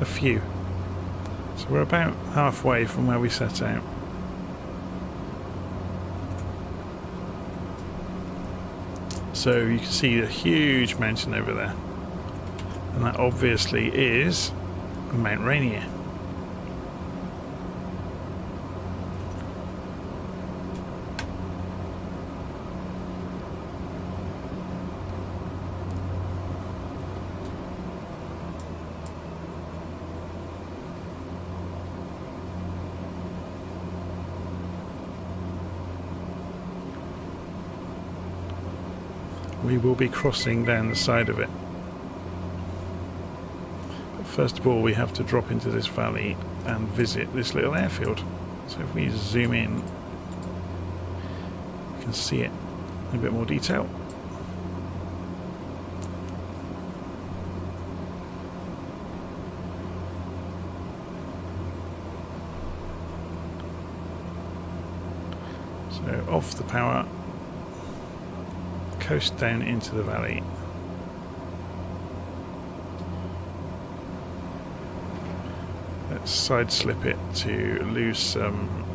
A few. So we're about halfway from where we set out. So you can see a huge mountain over there. And that obviously is Mount Rainier. We will be crossing down the side of it. But first of all, we have to drop into this valley and visit this little airfield. So if we zoom in, you can see it in a bit more detail. So off the power, coast down into the valley. Let's side slip it to lose some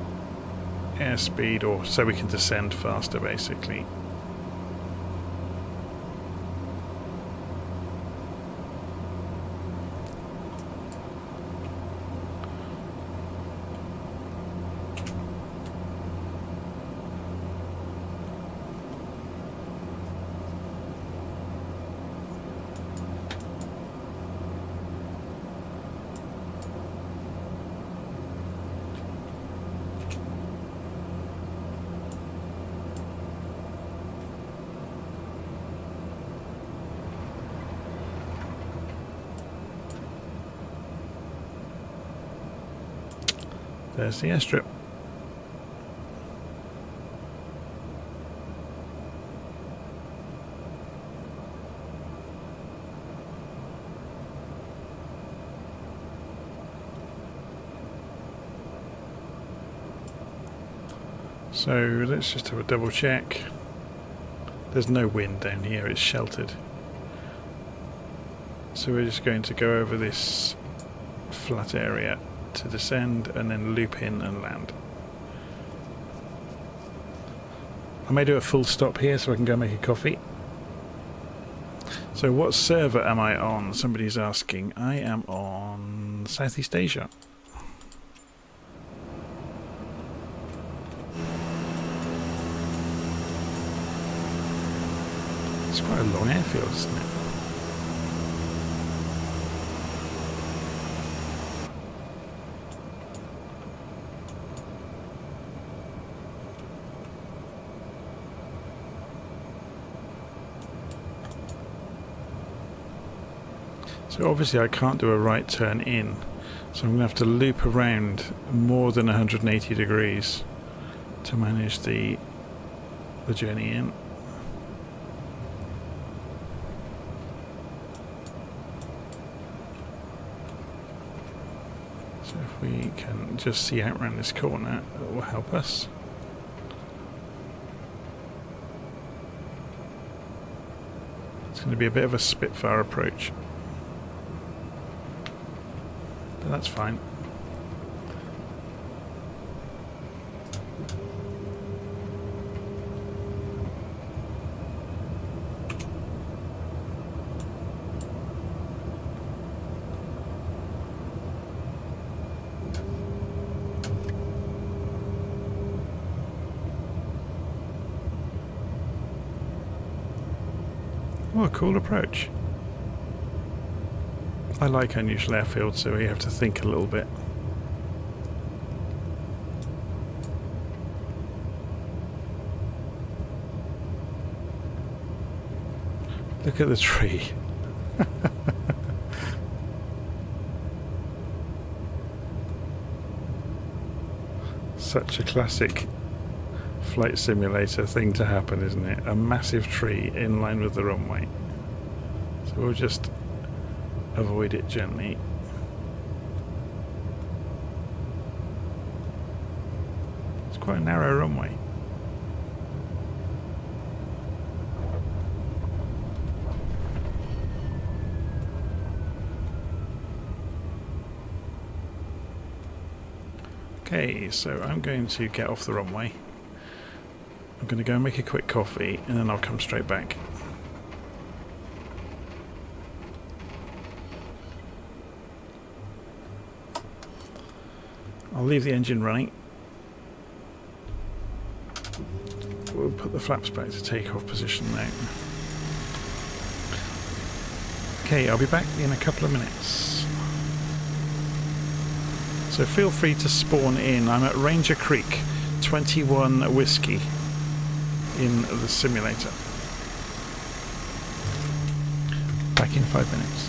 airspeed, or so we can descend faster basically. There's the airstrip. So let's just have a double check. There's no wind down here, it's sheltered. So we're just going to go over this flat area to descend and then loop in and land. I may do a full stop here so I can go make a coffee. So what server am I on? Somebody's asking. I am on Southeast Asia. It's quite a long airfield, isn't it? So obviously I can't do a right turn in, so I'm going to have to loop around more than 180 degrees. to manage the journey in. So if we can just see out around this corner, it will help us. It's going to be a bit of a Spitfire approach, but that's fine. What a cool approach. I like unusual airfields, so we have to think a little bit. Look at the tree. Such a classic flight simulator thing to happen, isn't it? A massive tree in line with the runway. So we'll just avoid it gently. It's quite a narrow runway. Okay, so I'm going to get off the runway. I'm going to go and make a quick coffee and then I'll come straight back. I'll leave the engine running. We'll put the flaps back to takeoff position now. Okay, I'll be back in a couple of minutes. So feel free to spawn in. I'm at Ranger Creek, 21 Whiskey in the simulator. Back in 5 minutes.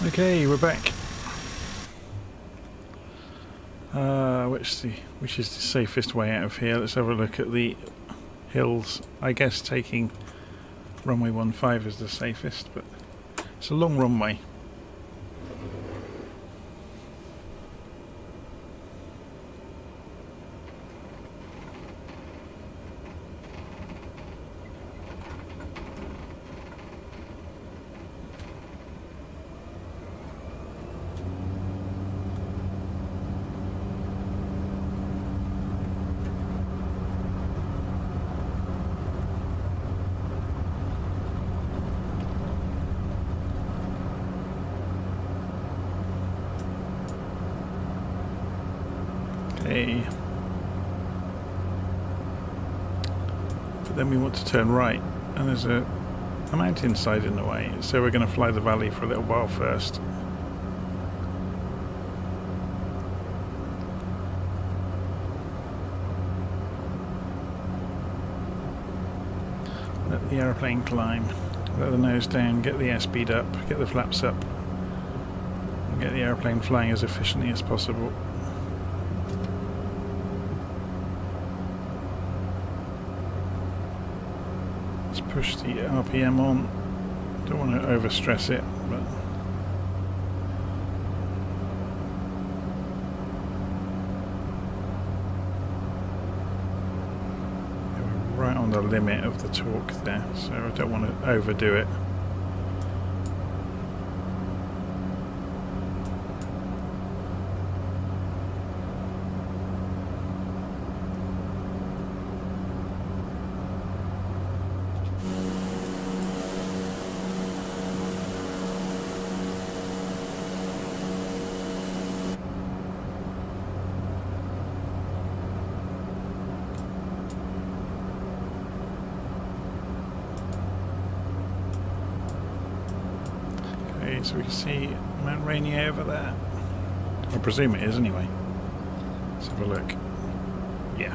Okay, we're back. Which is the safest way out of here? Let's have a look at the hills. I guess taking runway 15 is the safest, but it's a long runway. But then we want to turn right, and there's a mountainside in the way, so we're going to fly the valley for a little while first. Let the aeroplane climb, let the nose down, get the airspeed up, get the flaps up, and get the aeroplane flying as efficiently as possible. Push the RPM on. Don't want to overstress it, but we're right on the limit of the torque there, so I don't want to overdo it. So we can see Mount Rainier over there. I presume it is anyway. Let's have a look. Yeah.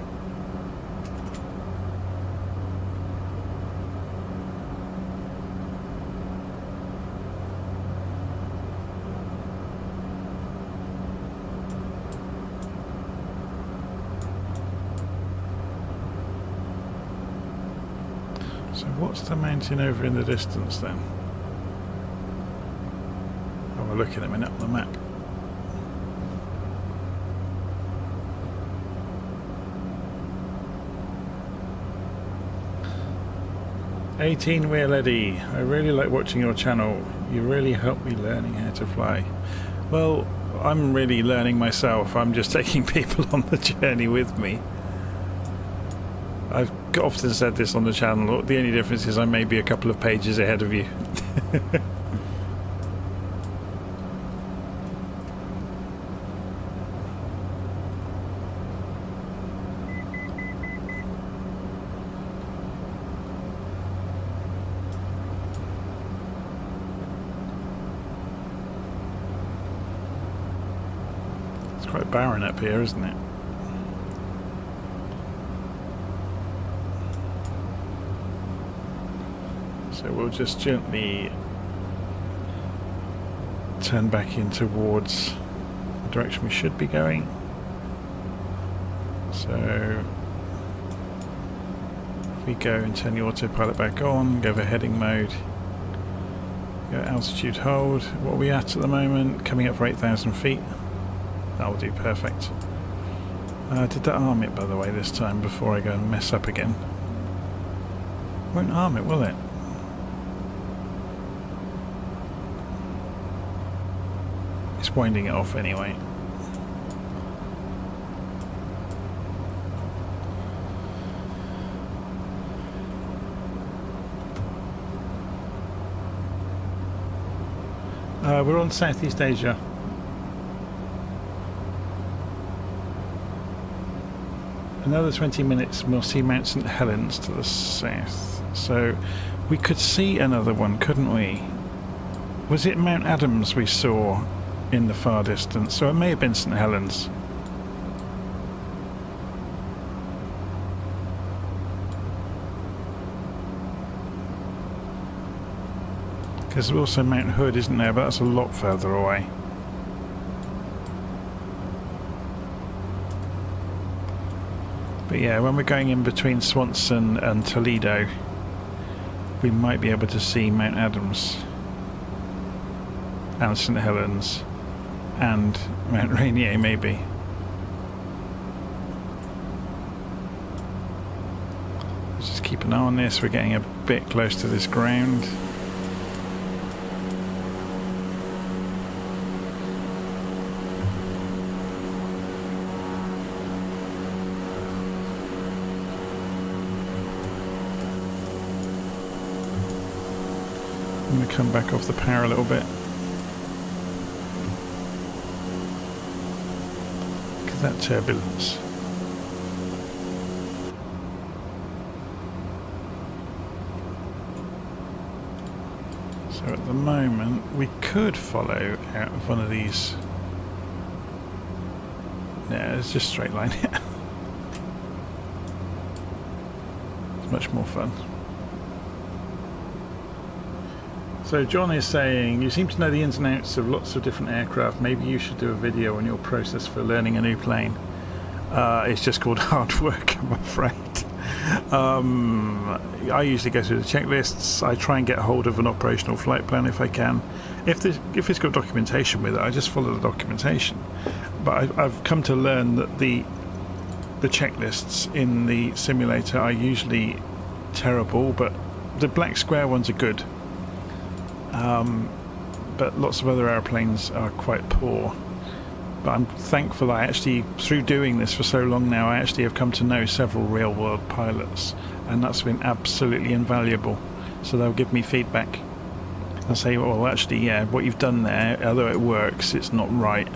So what's the mountain over in the distance then? We'll look at a minute on the map. Wheel Eddie, I really like watching your channel. You really help me learning how to fly. Well, I'm really learning myself. I'm just taking people on the journey with me. I've often said this on the channel. The only difference is I may be a couple of pages ahead of you. Quite barren up here, isn't it? So we'll just gently turn back in towards the direction we should be going. So if we go and turn the autopilot back on, go for heading mode, go altitude hold. What are we at the moment? Coming up for 8,000 feet. That'll do perfect. Did that arm it, by the way, this time before I go and mess up again? Won't arm it, will it? It's winding it off anyway. We're on Southeast Asia. Another 20 minutes and we'll see Mount St Helens to the south. So we could see another one, couldn't we? Was it Mount Adams we saw in the far distance? So it may have been St Helens. There's also Mount Hood, isn't there? But that's a lot further away. But yeah, when we're going in between Swanson and Toledo, we might be able to see Mount Adams and St Helens and Mount Rainier maybe. Let's just keep an eye on this. We're getting a bit close to this ground. I'm going to come back off the power a little bit. Look at that turbulence. So at the moment we could follow out of one of these. No, it's just straight line. It's much more fun. So John is saying, you seem to know the ins and outs of lots of different aircraft. Maybe you should do a video on your process for learning a new plane. It's just called hard work, I'm afraid. I usually go through the checklists. I try and get hold of an operational flight plan if I can. If it's got documentation with it, I just follow the documentation. But I've come to learn that the checklists in the simulator are usually terrible, but the black square ones are good. But lots of other airplanes are quite poor. But I'm thankful that I actually, through doing this for so long now, I actually have come to know several real-world pilots, and that's been absolutely invaluable. So they'll give me feedback and say, well, actually, yeah, what you've done there, although it works, it's not right.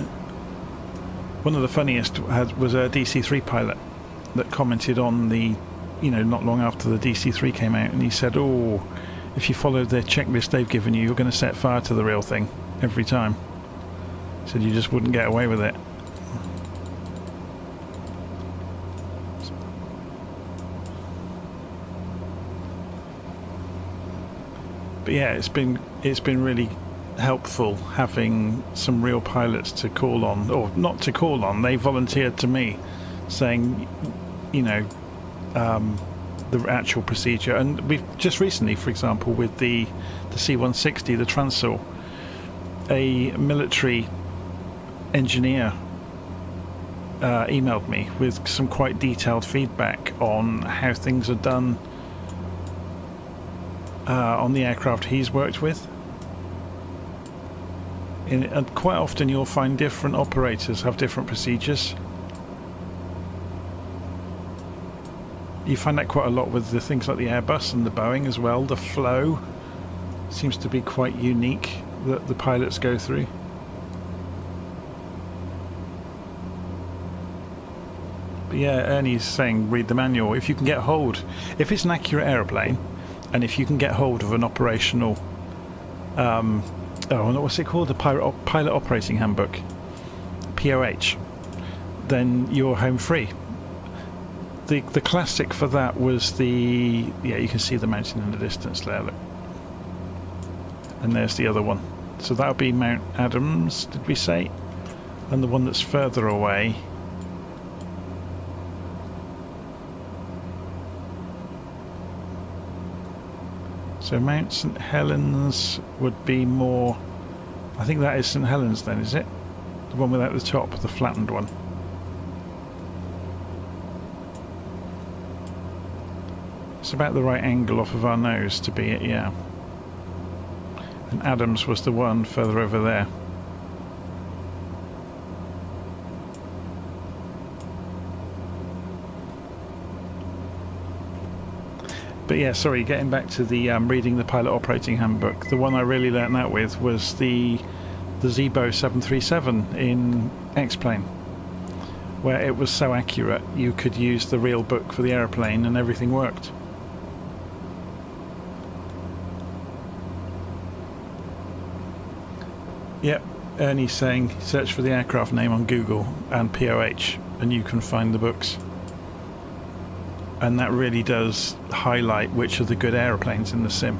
One of the funniest was a DC-3 pilot that commented on the, not long after the DC-3 came out, and he said, oh, if you follow the checklist they've given you, you're going to set fire to the real thing every time. He said you just wouldn't get away with it. But yeah, it's been really helpful having some real pilots to call on, or not to call on. They volunteered to me, saying, the actual procedure. And we've just recently, for example, with the C160, the Transall, a military engineer emailed me with some quite detailed feedback on how things are done on the aircraft he's worked with. And quite often you'll find different operators have different procedures. You find that quite a lot with the things like the Airbus and the Boeing as well. The flow seems to be quite unique that the pilots go through. But yeah, Ernie's saying read the manual. If you can get hold, if it's an accurate aeroplane, and if you can get hold of an operational, what's it called? The Pilot Operating Handbook, POH, then you're home free. The classic for that was you can see the mountain in the distance there, look. And there's the other one. So that'll be Mount Adams, did we say? And the one that's further away, so Mount St Helens would be more, I think that is St Helens then, is it? The one without the top, the flattened one. It's about the right angle off of our nose to be it, yeah. And Adams was the one further over there. But yeah, sorry, getting back to the reading the Pilot Operating Handbook, the one I really learnt that with was the Zebo 737 in X-Plane, where it was so accurate you could use the real book for the aeroplane and everything worked. Yep, Ernie's saying search for the aircraft name on Google and POH and you can find the books. And that really does highlight which are the good aeroplanes in the sim.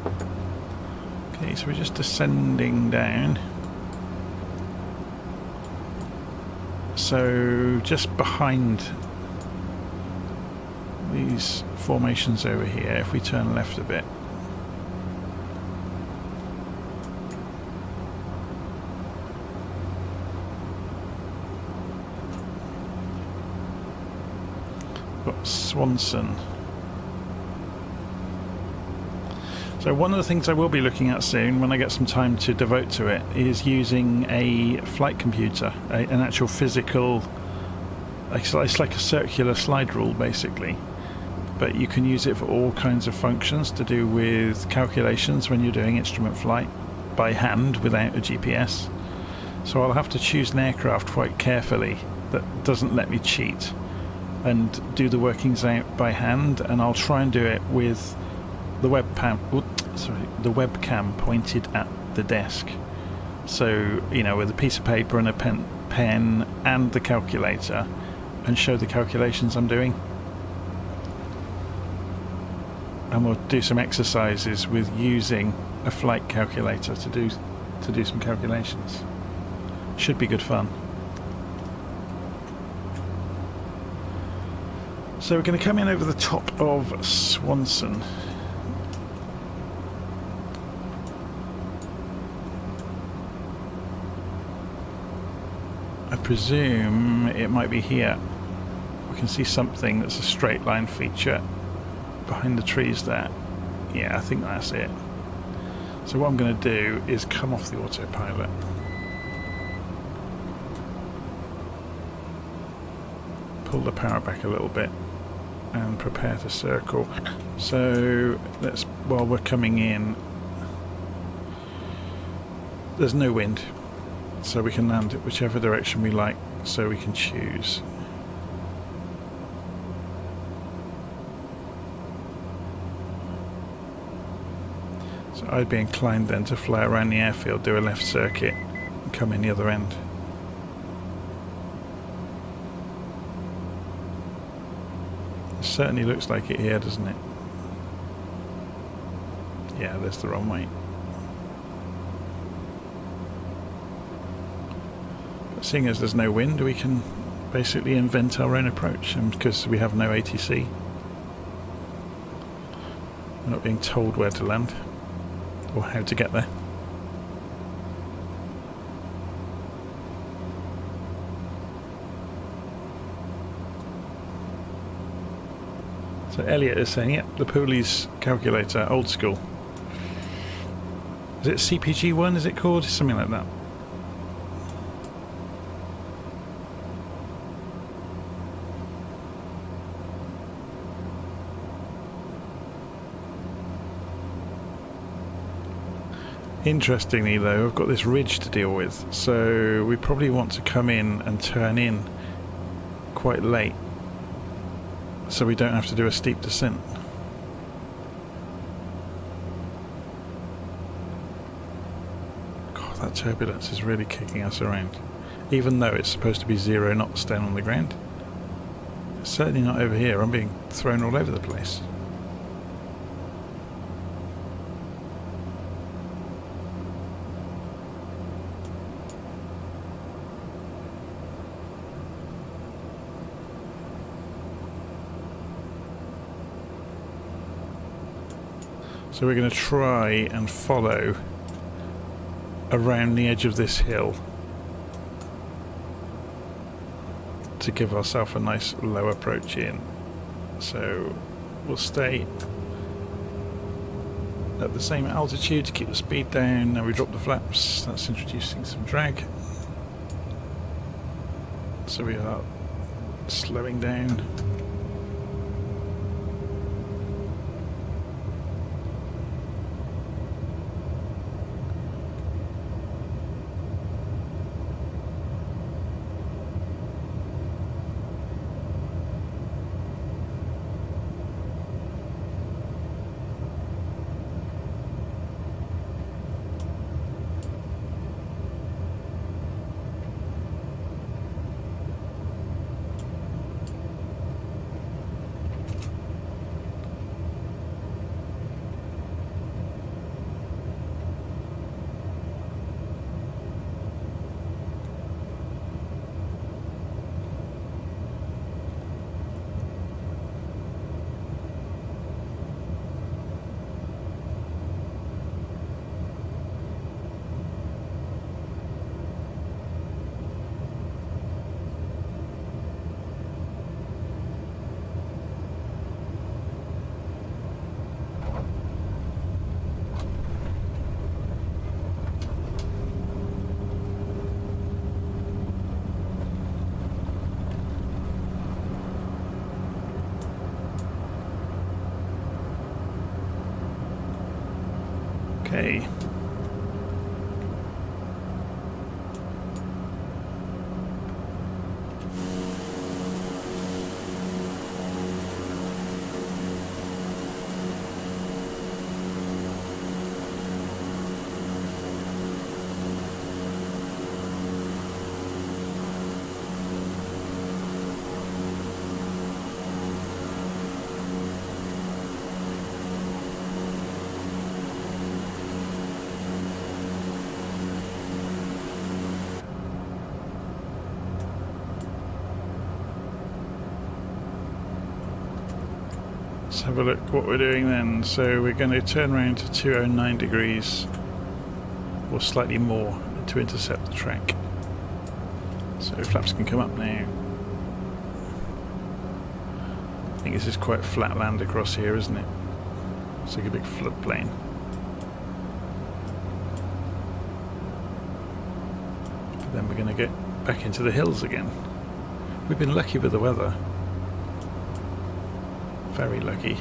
Okay, so we're just descending down. So just behind these formations over here, if we turn left a bit, got Swanson. So one of the things I will be looking at soon, when I get some time to devote to it, is using a flight computer, an actual physical, it's like a circular slide rule basically, but you can use it for all kinds of functions to do with calculations when you're doing instrument flight by hand without a GPS. So I'll have to choose an aircraft quite carefully that doesn't let me cheat and do the workings out by hand, and I'll try and do it with the webcam pointed at the desk. So, you know, with a piece of paper and a pen and the calculator, and show the calculations I'm doing. And we'll do some exercises with using a flight calculator to do some calculations. Should be good fun. So we're going to come in over the top of Swanson. I presume it might be here. We can see something that's a straight line feature behind the trees there. Yeah, I think that's it. So what I'm going to do is come off the autopilot. Pull the power back a little bit and prepare to circle. So let's, while we're coming in, there's no wind, so we can land it whichever direction we like, so we can choose. So I'd be inclined then to fly around the airfield, do a left circuit and come in the other end. It certainly looks like it here, doesn't it? Yeah, there's the wrong way. Seeing as there's no wind, we can basically invent our own approach, and because we have no ATC, we're not being told where to land or how to get there. So Elliot is saying, yep, the Pooley's calculator, old school. Is it CPG1, is it called? Something like that. Interestingly though, I've got this ridge to deal with, so we probably want to come in and turn in quite late, so we don't have to do a steep descent. God, that turbulence is really kicking us around, even though it's supposed to be 0 knots down on the ground. It's certainly not over here. I'm being thrown all over the place. So we're going to try and follow around the edge of this hill to give ourselves a nice low approach in. So we'll stay at the same altitude to keep the speed down. Now we drop the flaps, that's introducing some drag. So we are slowing down. Okay. Let's have a look what we're doing then. So we're going to turn around to 209 degrees or slightly more to intercept the track. So flaps can come up now. I think this is quite flat land across here, isn't it? It's like a big floodplain. But then we're going to get back into the hills again. We've been lucky with the weather. Very lucky.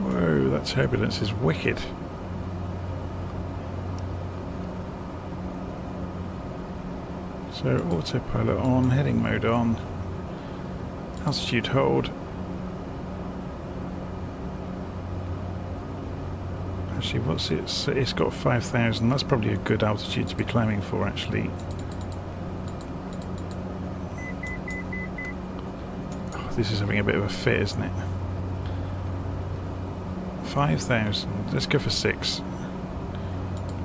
Whoa, that turbulence is wicked. So autopilot on, heading mode on. Altitude hold. Actually, what's it? It's got 5,000. That's probably a good altitude to be climbing for, actually. Oh, this is having a bit of a fit, isn't it? 5,000. Let's go for 6.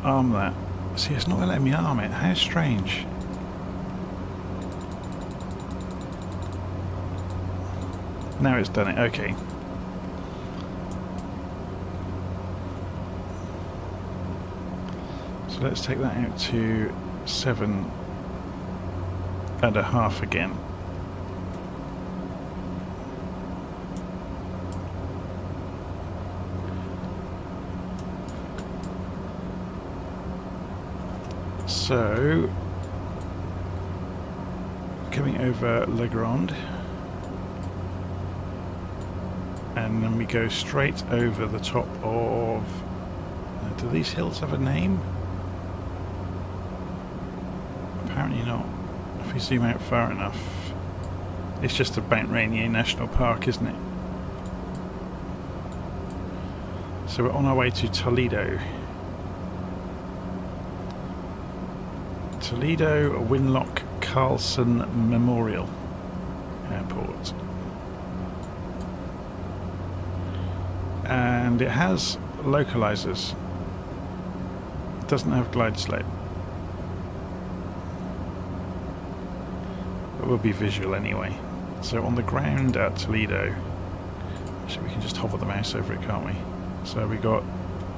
Arm that. See, it's not letting me arm it. How strange. Now it's done it, okay. So let's take that out to 7.5 again. So, coming over La Grande. And then we go straight over the top of... do these hills have a name? Apparently not. If we zoom out far enough, it's just a Mount Rainier National Park, isn't it? So we're on our way to Toledo. Toledo Winlock Carlson Memorial Airport. And it has localizers. It doesn't have glide slope. But will be visual anyway. So on the ground at Toledo, actually we can just hover the mouse over it, can't we? So we got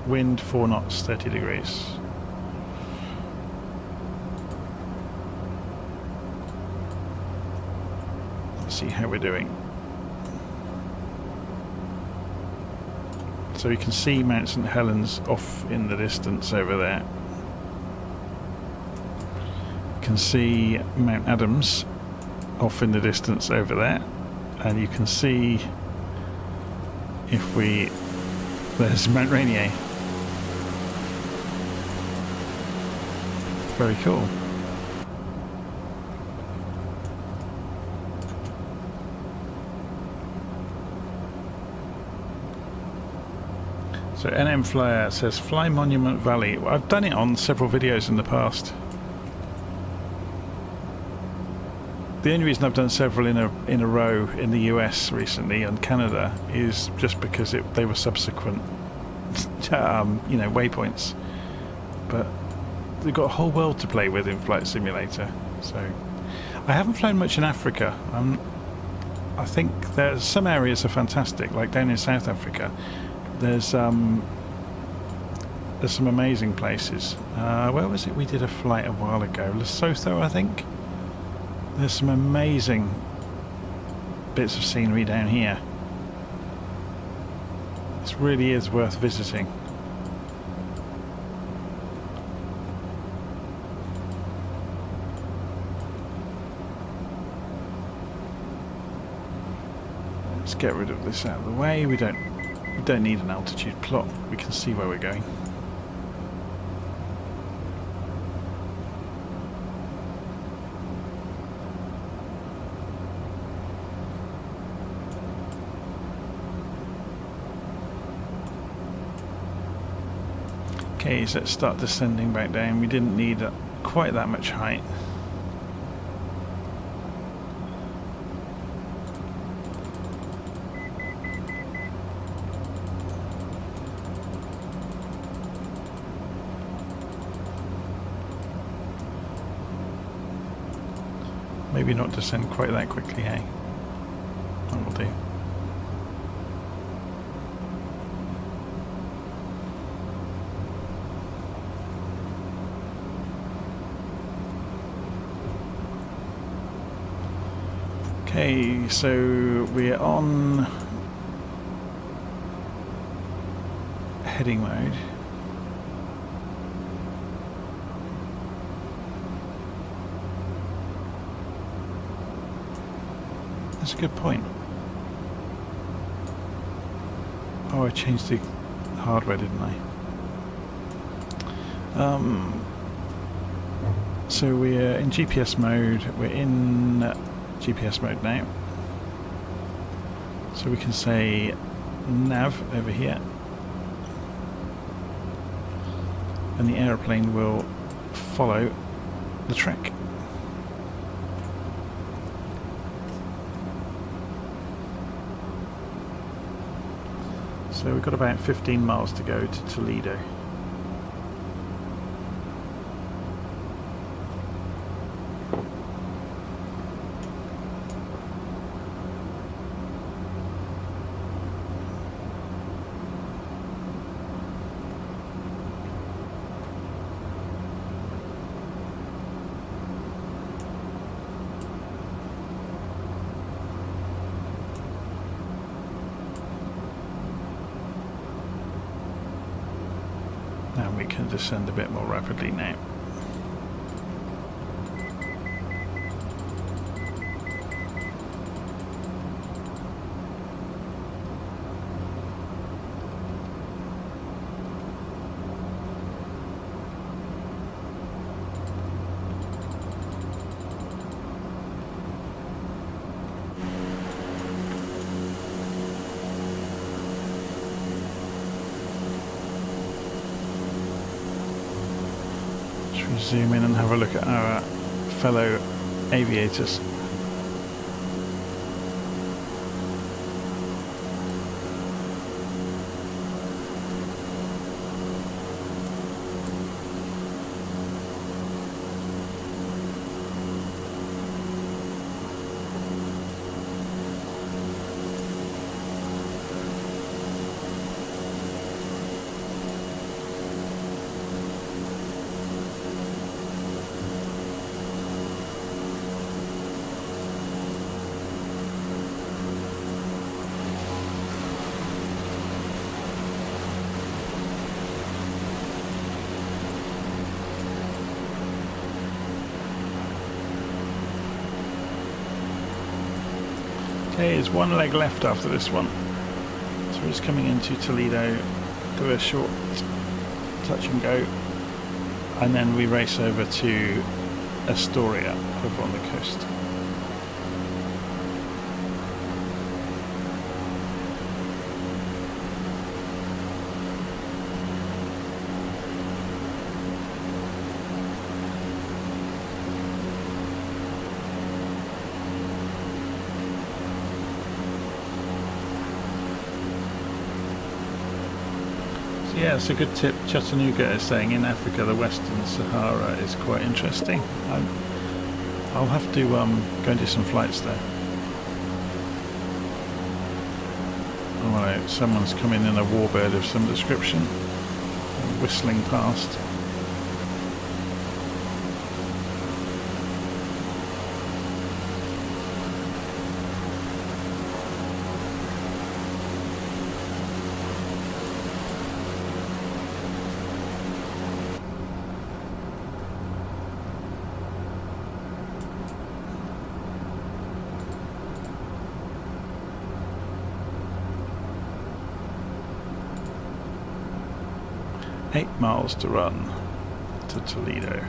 wind 4 knots, 30 degrees. Let's see how we're doing. So you can see Mount St Helens off in the distance over there. You can see Mount Adams off in the distance over there. And you can see if we... there's Mount Rainier. Very cool. So NM Flyer says Fly Monument Valley. Well, I've done it on several videos in the past. The only reason I've done several in a row in the US recently and Canada is just because they were subsequent, you know, waypoints. But they've got a whole world to play with in Flight Simulator. So I haven't flown much in Africa. I think there's some areas are fantastic, like down in South Africa. There's some amazing places. Where was it we did a flight a while ago? Lesotho, I think. There's some amazing bits of scenery down here. This really is worth visiting. Let's get rid of this out of the way. We don't need an altitude plot. We can see where we're going. Okay, so let's start descending back down. We didn't need quite that much height. Maybe not descend quite that quickly, hey? That will do. Okay, so we're on heading mode. That's a good point. Oh, I changed the hardware, didn't I? So we're in GPS mode. We're in GPS mode now. So we can say nav over here. And the aeroplane will follow the track. So we've got about 15 miles to go to Toledo. And we can descend a bit more rapidly now. Zoom in and have a look at our fellow aviators. Okay, there's one leg left after this one. So we're just coming into Toledo, do a short touch and go, and then we race over to Astoria over on the coast. Yeah, it's a good tip. Chattanooga is saying in Africa the Western Sahara is quite interesting. I'll have to go and do some flights there. Alright, someone's coming in a warbird of some description, whistling past. 8 miles to run to Toledo.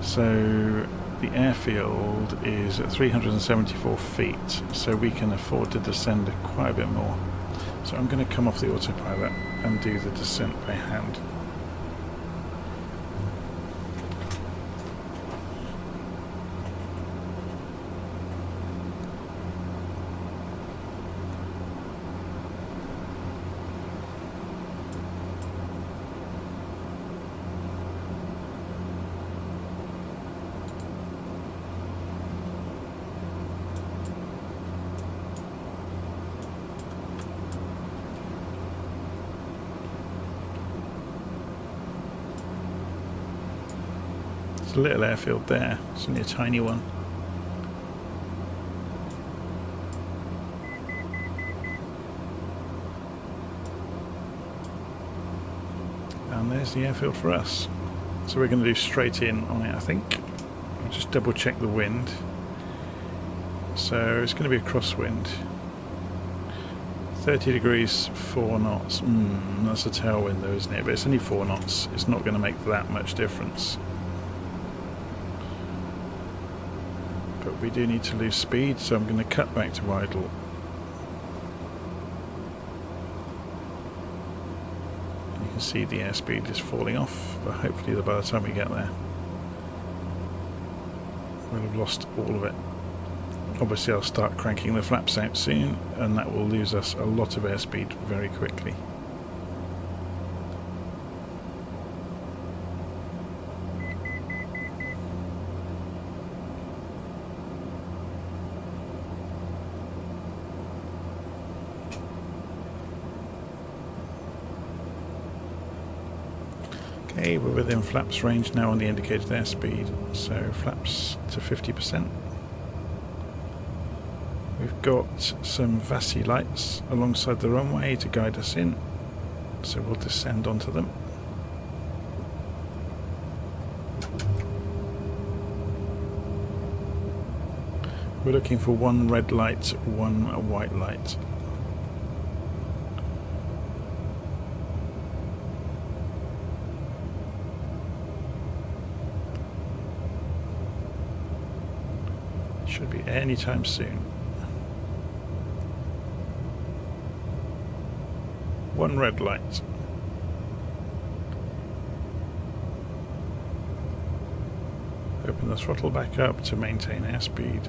So the airfield is at 374 feet, so we can afford to descend quite a bit more. So I'm going to come off the autopilot and do the descent by hand. A little airfield there, it's only a tiny one. And there's the airfield for us. So we're going to do straight in on it, I think. I'll just double check the wind. So it's going to be a crosswind. 30 degrees, 4 knots. That's a tailwind though, isn't it? But it's only 4 knots. It's not going to make that much difference. But we do need to lose speed, so I'm going to cut back to idle. You can see the airspeed is falling off, but hopefully by the time we get there we'll have lost all of it. Obviously I'll start cranking the flaps out soon, and that will lose us a lot of airspeed very quickly. Okay, we're within flaps range now on the indicated airspeed, so flaps to 50%. We've got some VASI lights alongside the runway to guide us in, so we'll descend onto them. We're looking for 1 red light, 1 white light. Should be any time soon. 1 red light. Open the throttle back up to maintain airspeed.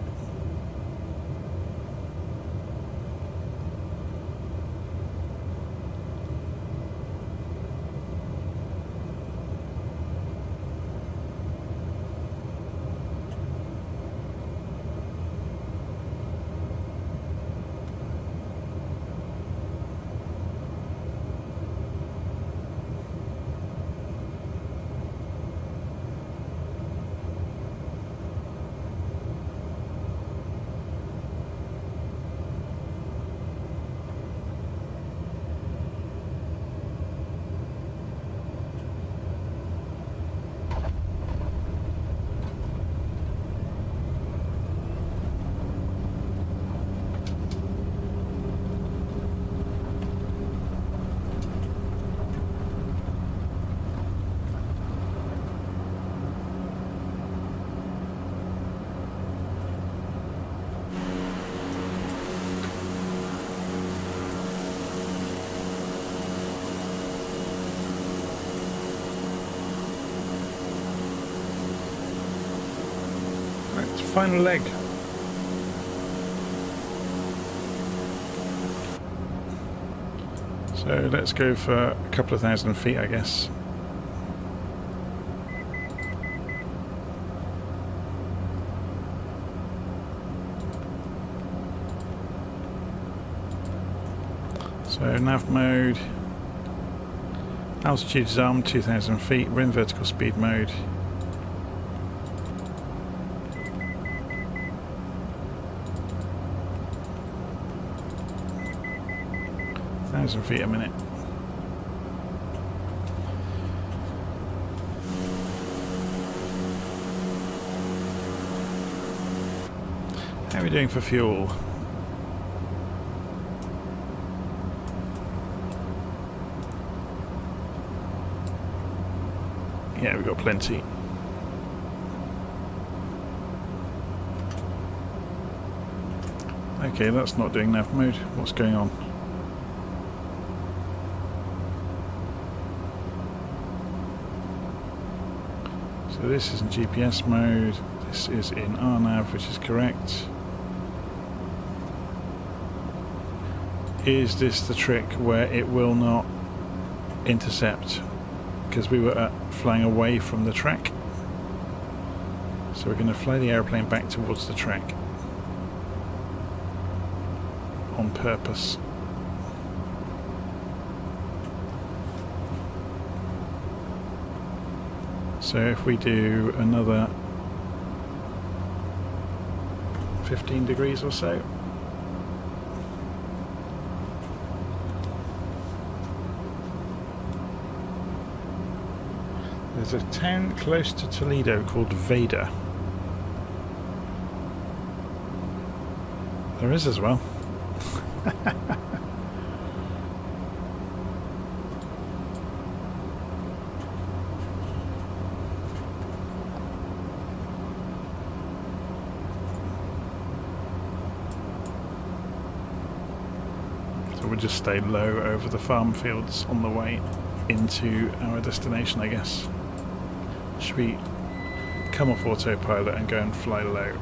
Final leg. So let's go for a couple of thousand feet, I guess. So nav mode, altitude is armed 2,000 feet, we're in vertical speed mode. Feet a minute. How are we doing for fuel? Yeah, we've got plenty. Okay, that's not doing nav mode. What's going on? So this is in GPS mode. This is in RNAV, which is correct. Is this the trick where it will not intercept? Because we were flying away from the track. So we're going to fly the airplane back towards the track. On purpose. So if we do another 15 degrees or so. There's a town close to Toledo called Veda. There is as well. So we'll just stay low over the farm fields on the way into our destination, I guess. Should we come off autopilot and go and fly low?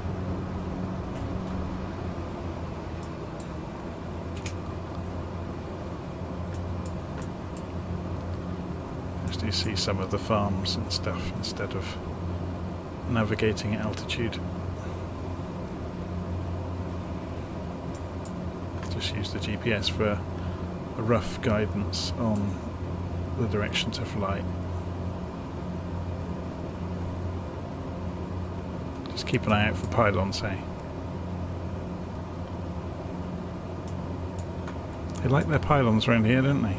Just do see some of the farms and stuff instead of navigating at altitude. Just use the GPS for a rough guidance on the direction to fly. Just keep an eye out for pylons, eh? They like their pylons around here, don't they?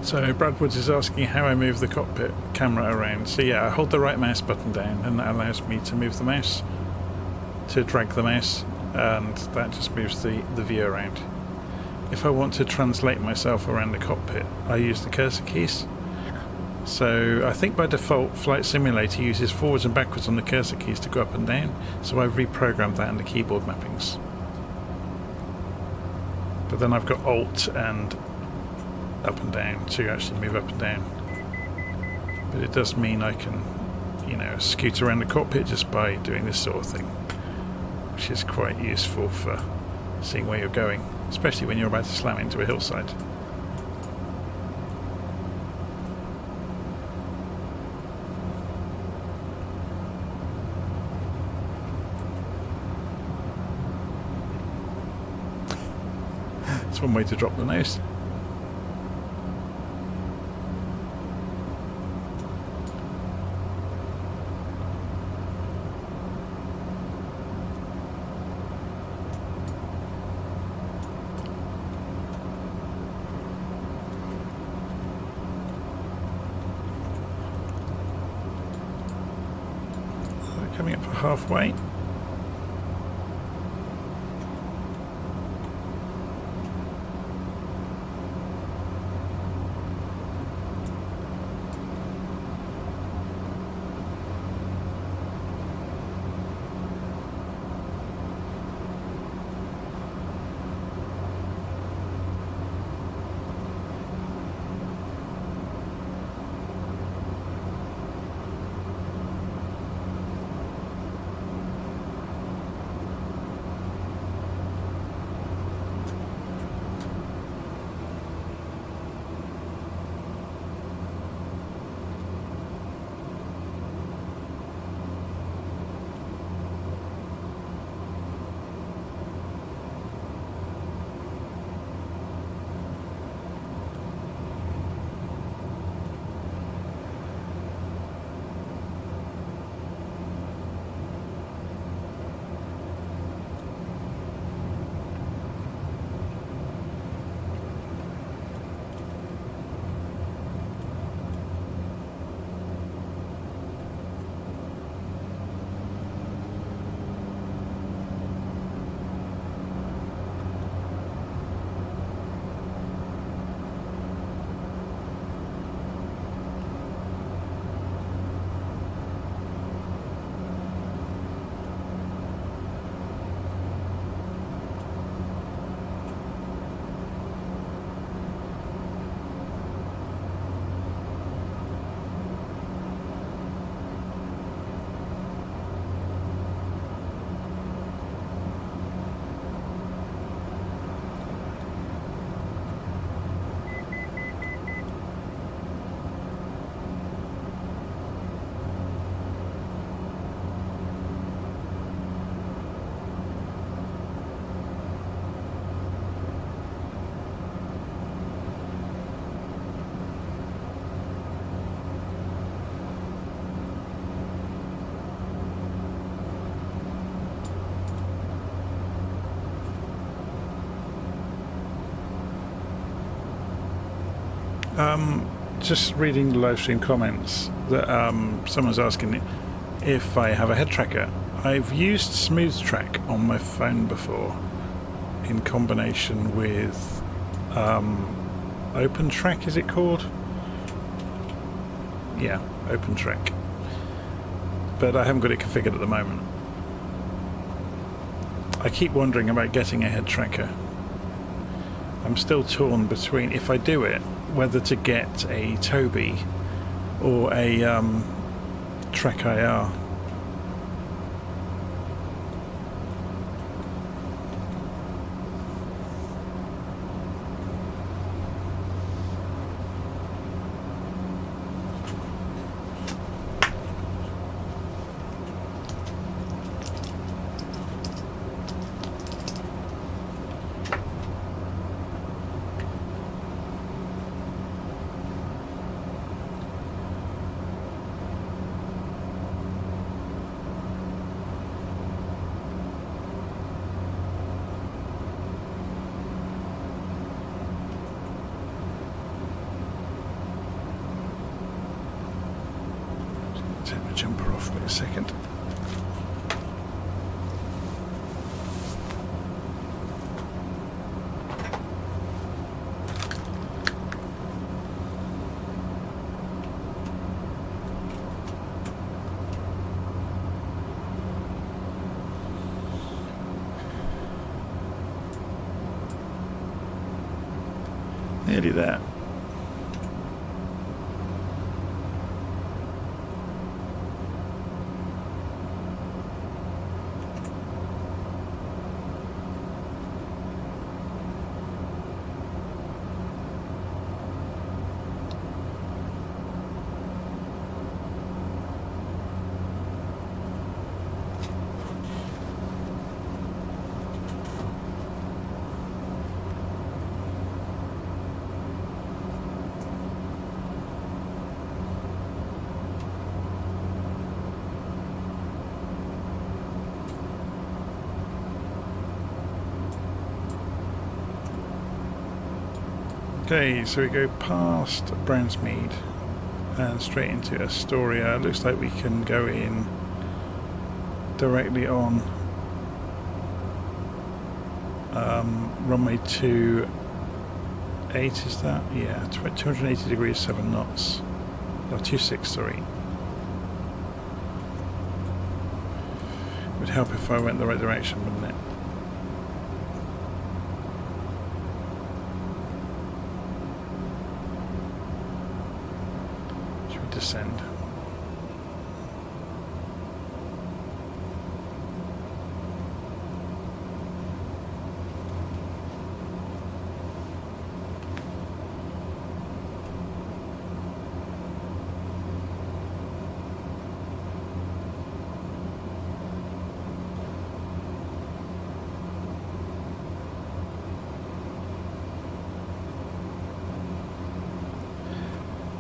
So Brad Woods is asking how I move the cockpit camera around. So yeah, I hold the right mouse button down and that allows me to move the mouse, to drag the mouse, and that just moves the view around. If I want to translate myself around the cockpit, I use the cursor keys. So I think by default Flight Simulator uses forwards and backwards on the cursor keys to go up and down, so I've reprogrammed that in the keyboard mappings. But then I've got Alt and up and down to actually move up and down. But it does mean I can, you know, scoot around the cockpit just by doing this sort of thing, which is quite useful for seeing where you're going, especially when you're about to slam into a hillside. That's one way to drop the nose. Coming up for halfway. Just reading the live stream comments that someone's asking if I have a head tracker. I've used Smooth Track on my phone before in combination with Open Track, is it called? Yeah, Open Track. But I haven't got it configured at the moment. I keep wondering about getting a head tracker. I'm still torn between, if I do it, whether to get a Toby or a Track IR. Take my jumper off, wait a second. Nearly there. Okay, so we go past Brownsmead and straight into Astoria. Looks like we can go in directly on runway 28, is that? Yeah, 280 degrees, 7 knots. No, 26, sorry. It would help if I went the right direction, wouldn't it? Should we descend?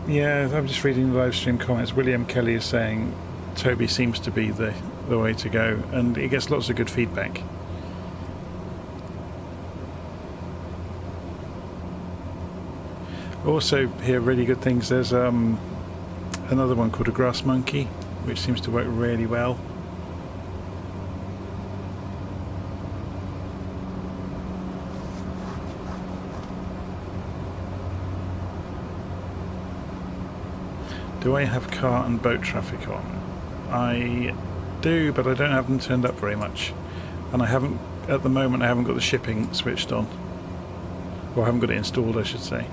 Yeah, I'm just reading the live stream comments. William Kelly is saying Toby seems to be the way to go, and he gets lots of good feedback. Also hear really good things. There's another one called a grass monkey, which seems to work really well. Do I have car and boat traffic on? I do, but I don't have them turned up very much. And I haven't, at the moment, I haven't got the shipping switched on. Or I haven't got it installed, I should say.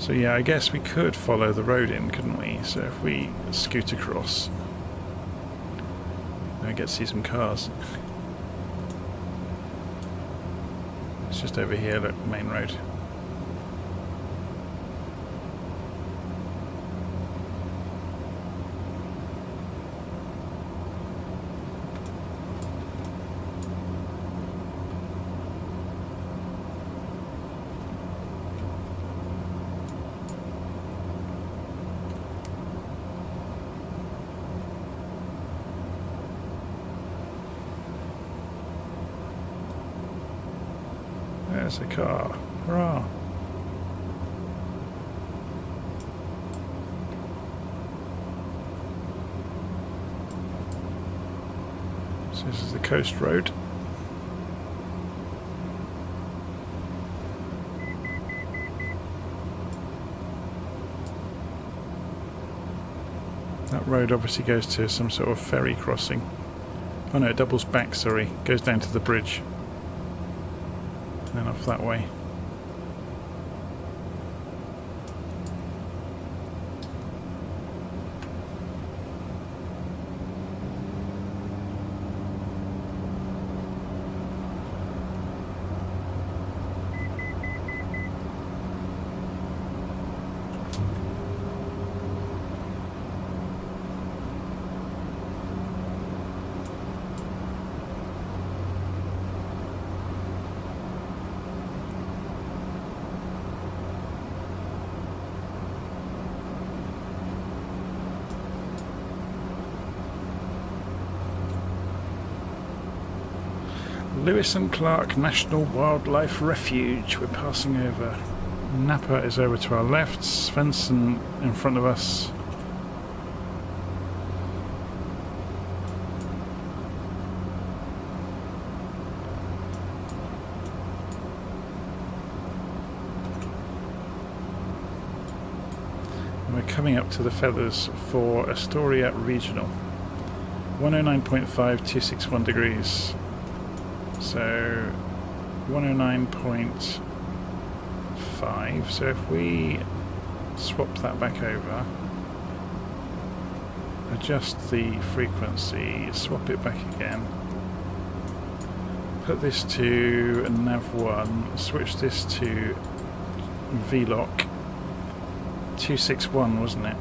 So yeah, I guess we could follow the road in, couldn't we? So if we scoot across, I get to see some cars. It's just over here, look, main road. There's a car. Hurrah! So this is the coast road. That road obviously goes to some sort of ferry crossing. Oh no, it doubles back, sorry. Goes down to the bridge. And then off that way. Lewis and Clark National Wildlife Refuge. We're passing over. Napa is over to our left. Swanson in front of us. And we're coming up to the feathers for Astoria Regional. 109.5, 261 degrees. So 109.5, so if we swap that back over, adjust the frequency, swap it back again, put this to nav1, switch this to VLOC 261, wasn't it?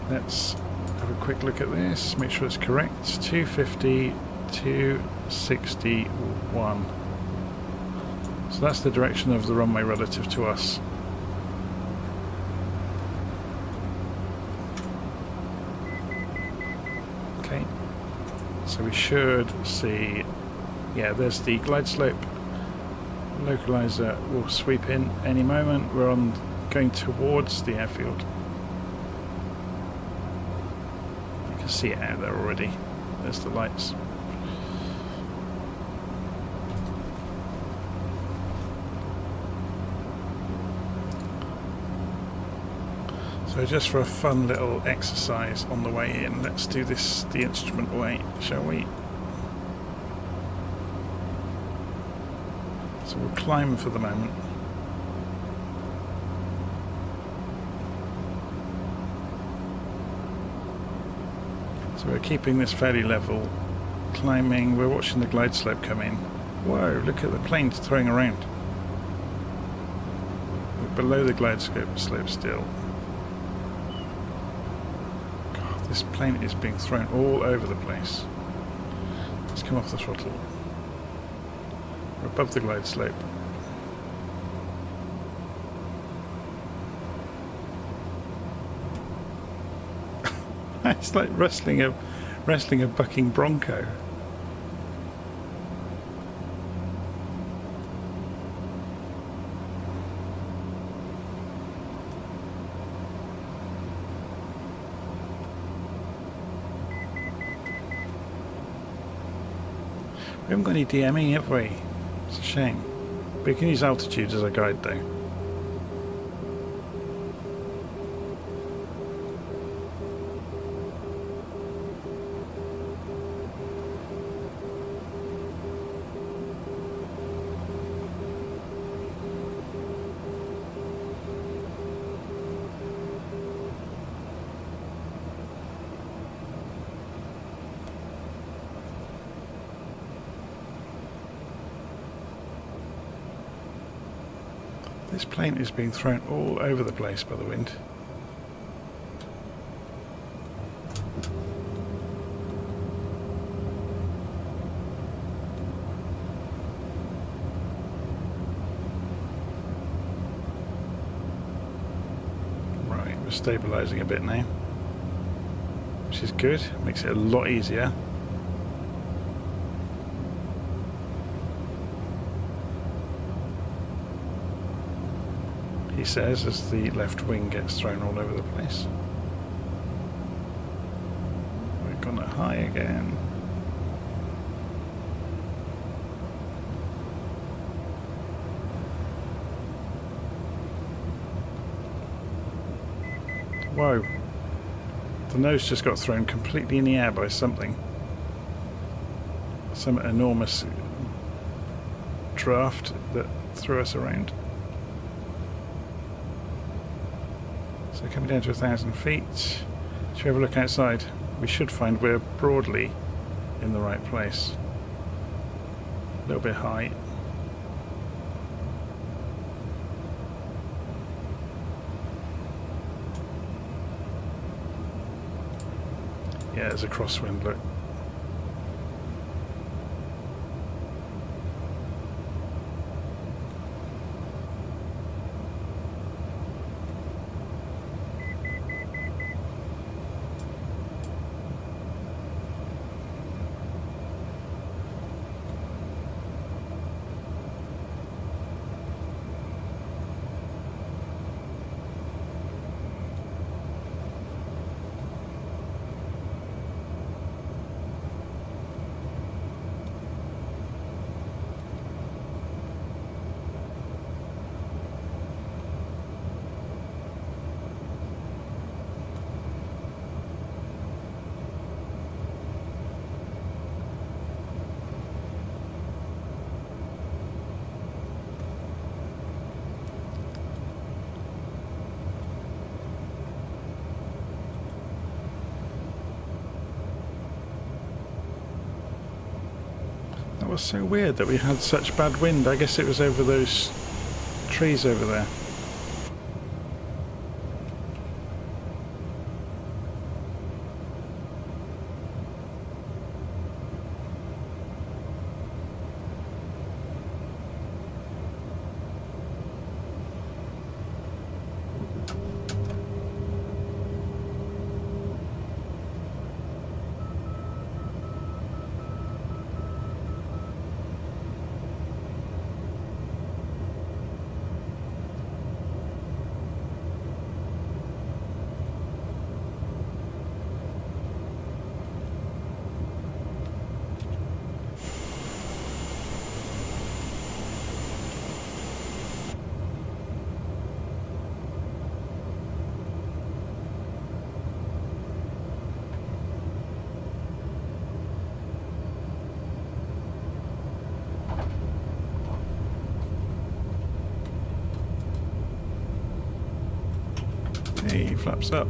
Let's have a quick look at this, make sure it's correct. 250, 261. So that's the direction of the runway relative to us. Okay, so we should see, yeah, there's the glide slope. Localizer will sweep in any moment. We're going towards the airfield. You can see it out there already. There's the lights. So just for a fun little exercise on the way in, let's do this the instrument way, shall we? So we'll climb for the moment. So we're keeping this fairly level, climbing, we're watching the glide slope come in. Whoa, look at the planes throwing around. We're below the glide slope still. This plane is being thrown all over the place. Let's come off the throttle. We're above the glide slope. It's like wrestling a bucking bronco. We haven't got any DMing, have we? It's a shame. We can use altitude as a guide though. This plane is being thrown all over the place by the wind. Right, we're stabilising a bit now, which is good, makes it a lot easier. He says as the left wing gets thrown all over the place. We're gone high again. Whoa. The nose just got thrown completely in the air by something. Some enormous draft that threw us around. So coming down to 1,000 feet. Should we have a look outside? We should find we're broadly in the right place. A little bit high. Yeah, there's a crosswind, look. was so weird that we had such bad wind. I guess it was over those trees over there. Hey, flaps up.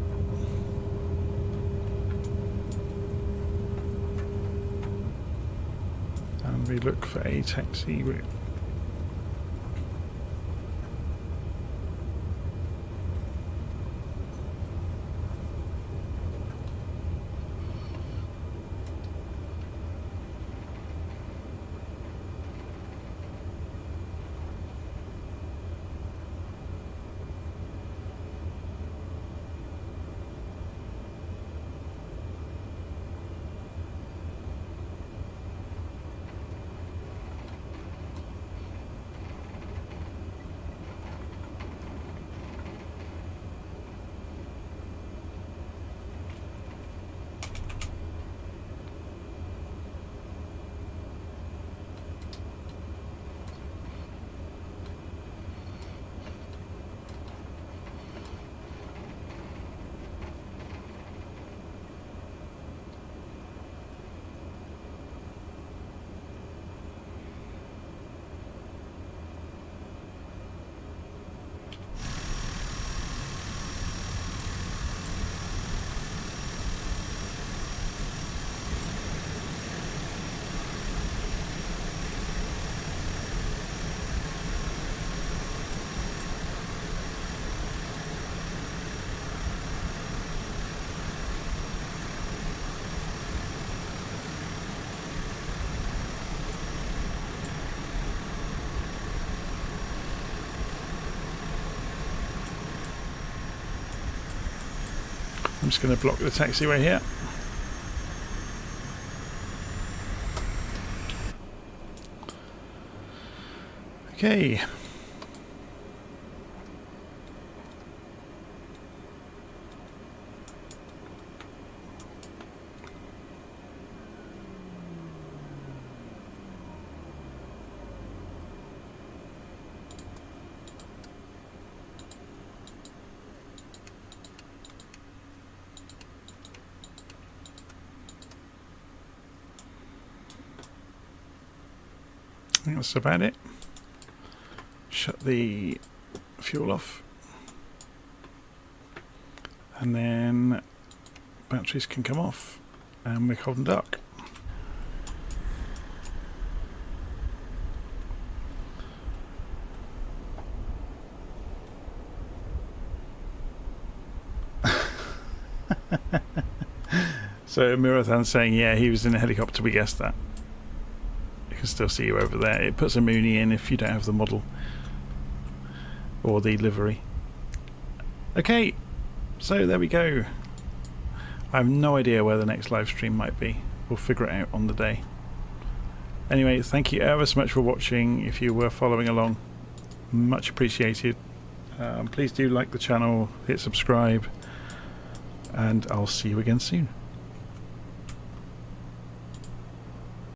And we look for a taxi route. I'm just going to block the taxiway here. Okay. I think that's about it. Shut the fuel off, and then batteries can come off, and we're holding dark. So Murathan's saying, yeah, he was in a helicopter, we guessed that. You can still see you over there. It puts a Muny in if you don't have the model or the livery. Okay, so there we go. I have no idea where the next live stream might be. We'll figure it out on the day. Anyway, thank you ever so much for watching. If you were following along, much appreciated. Please do like the channel, hit subscribe, and I'll see you again soon.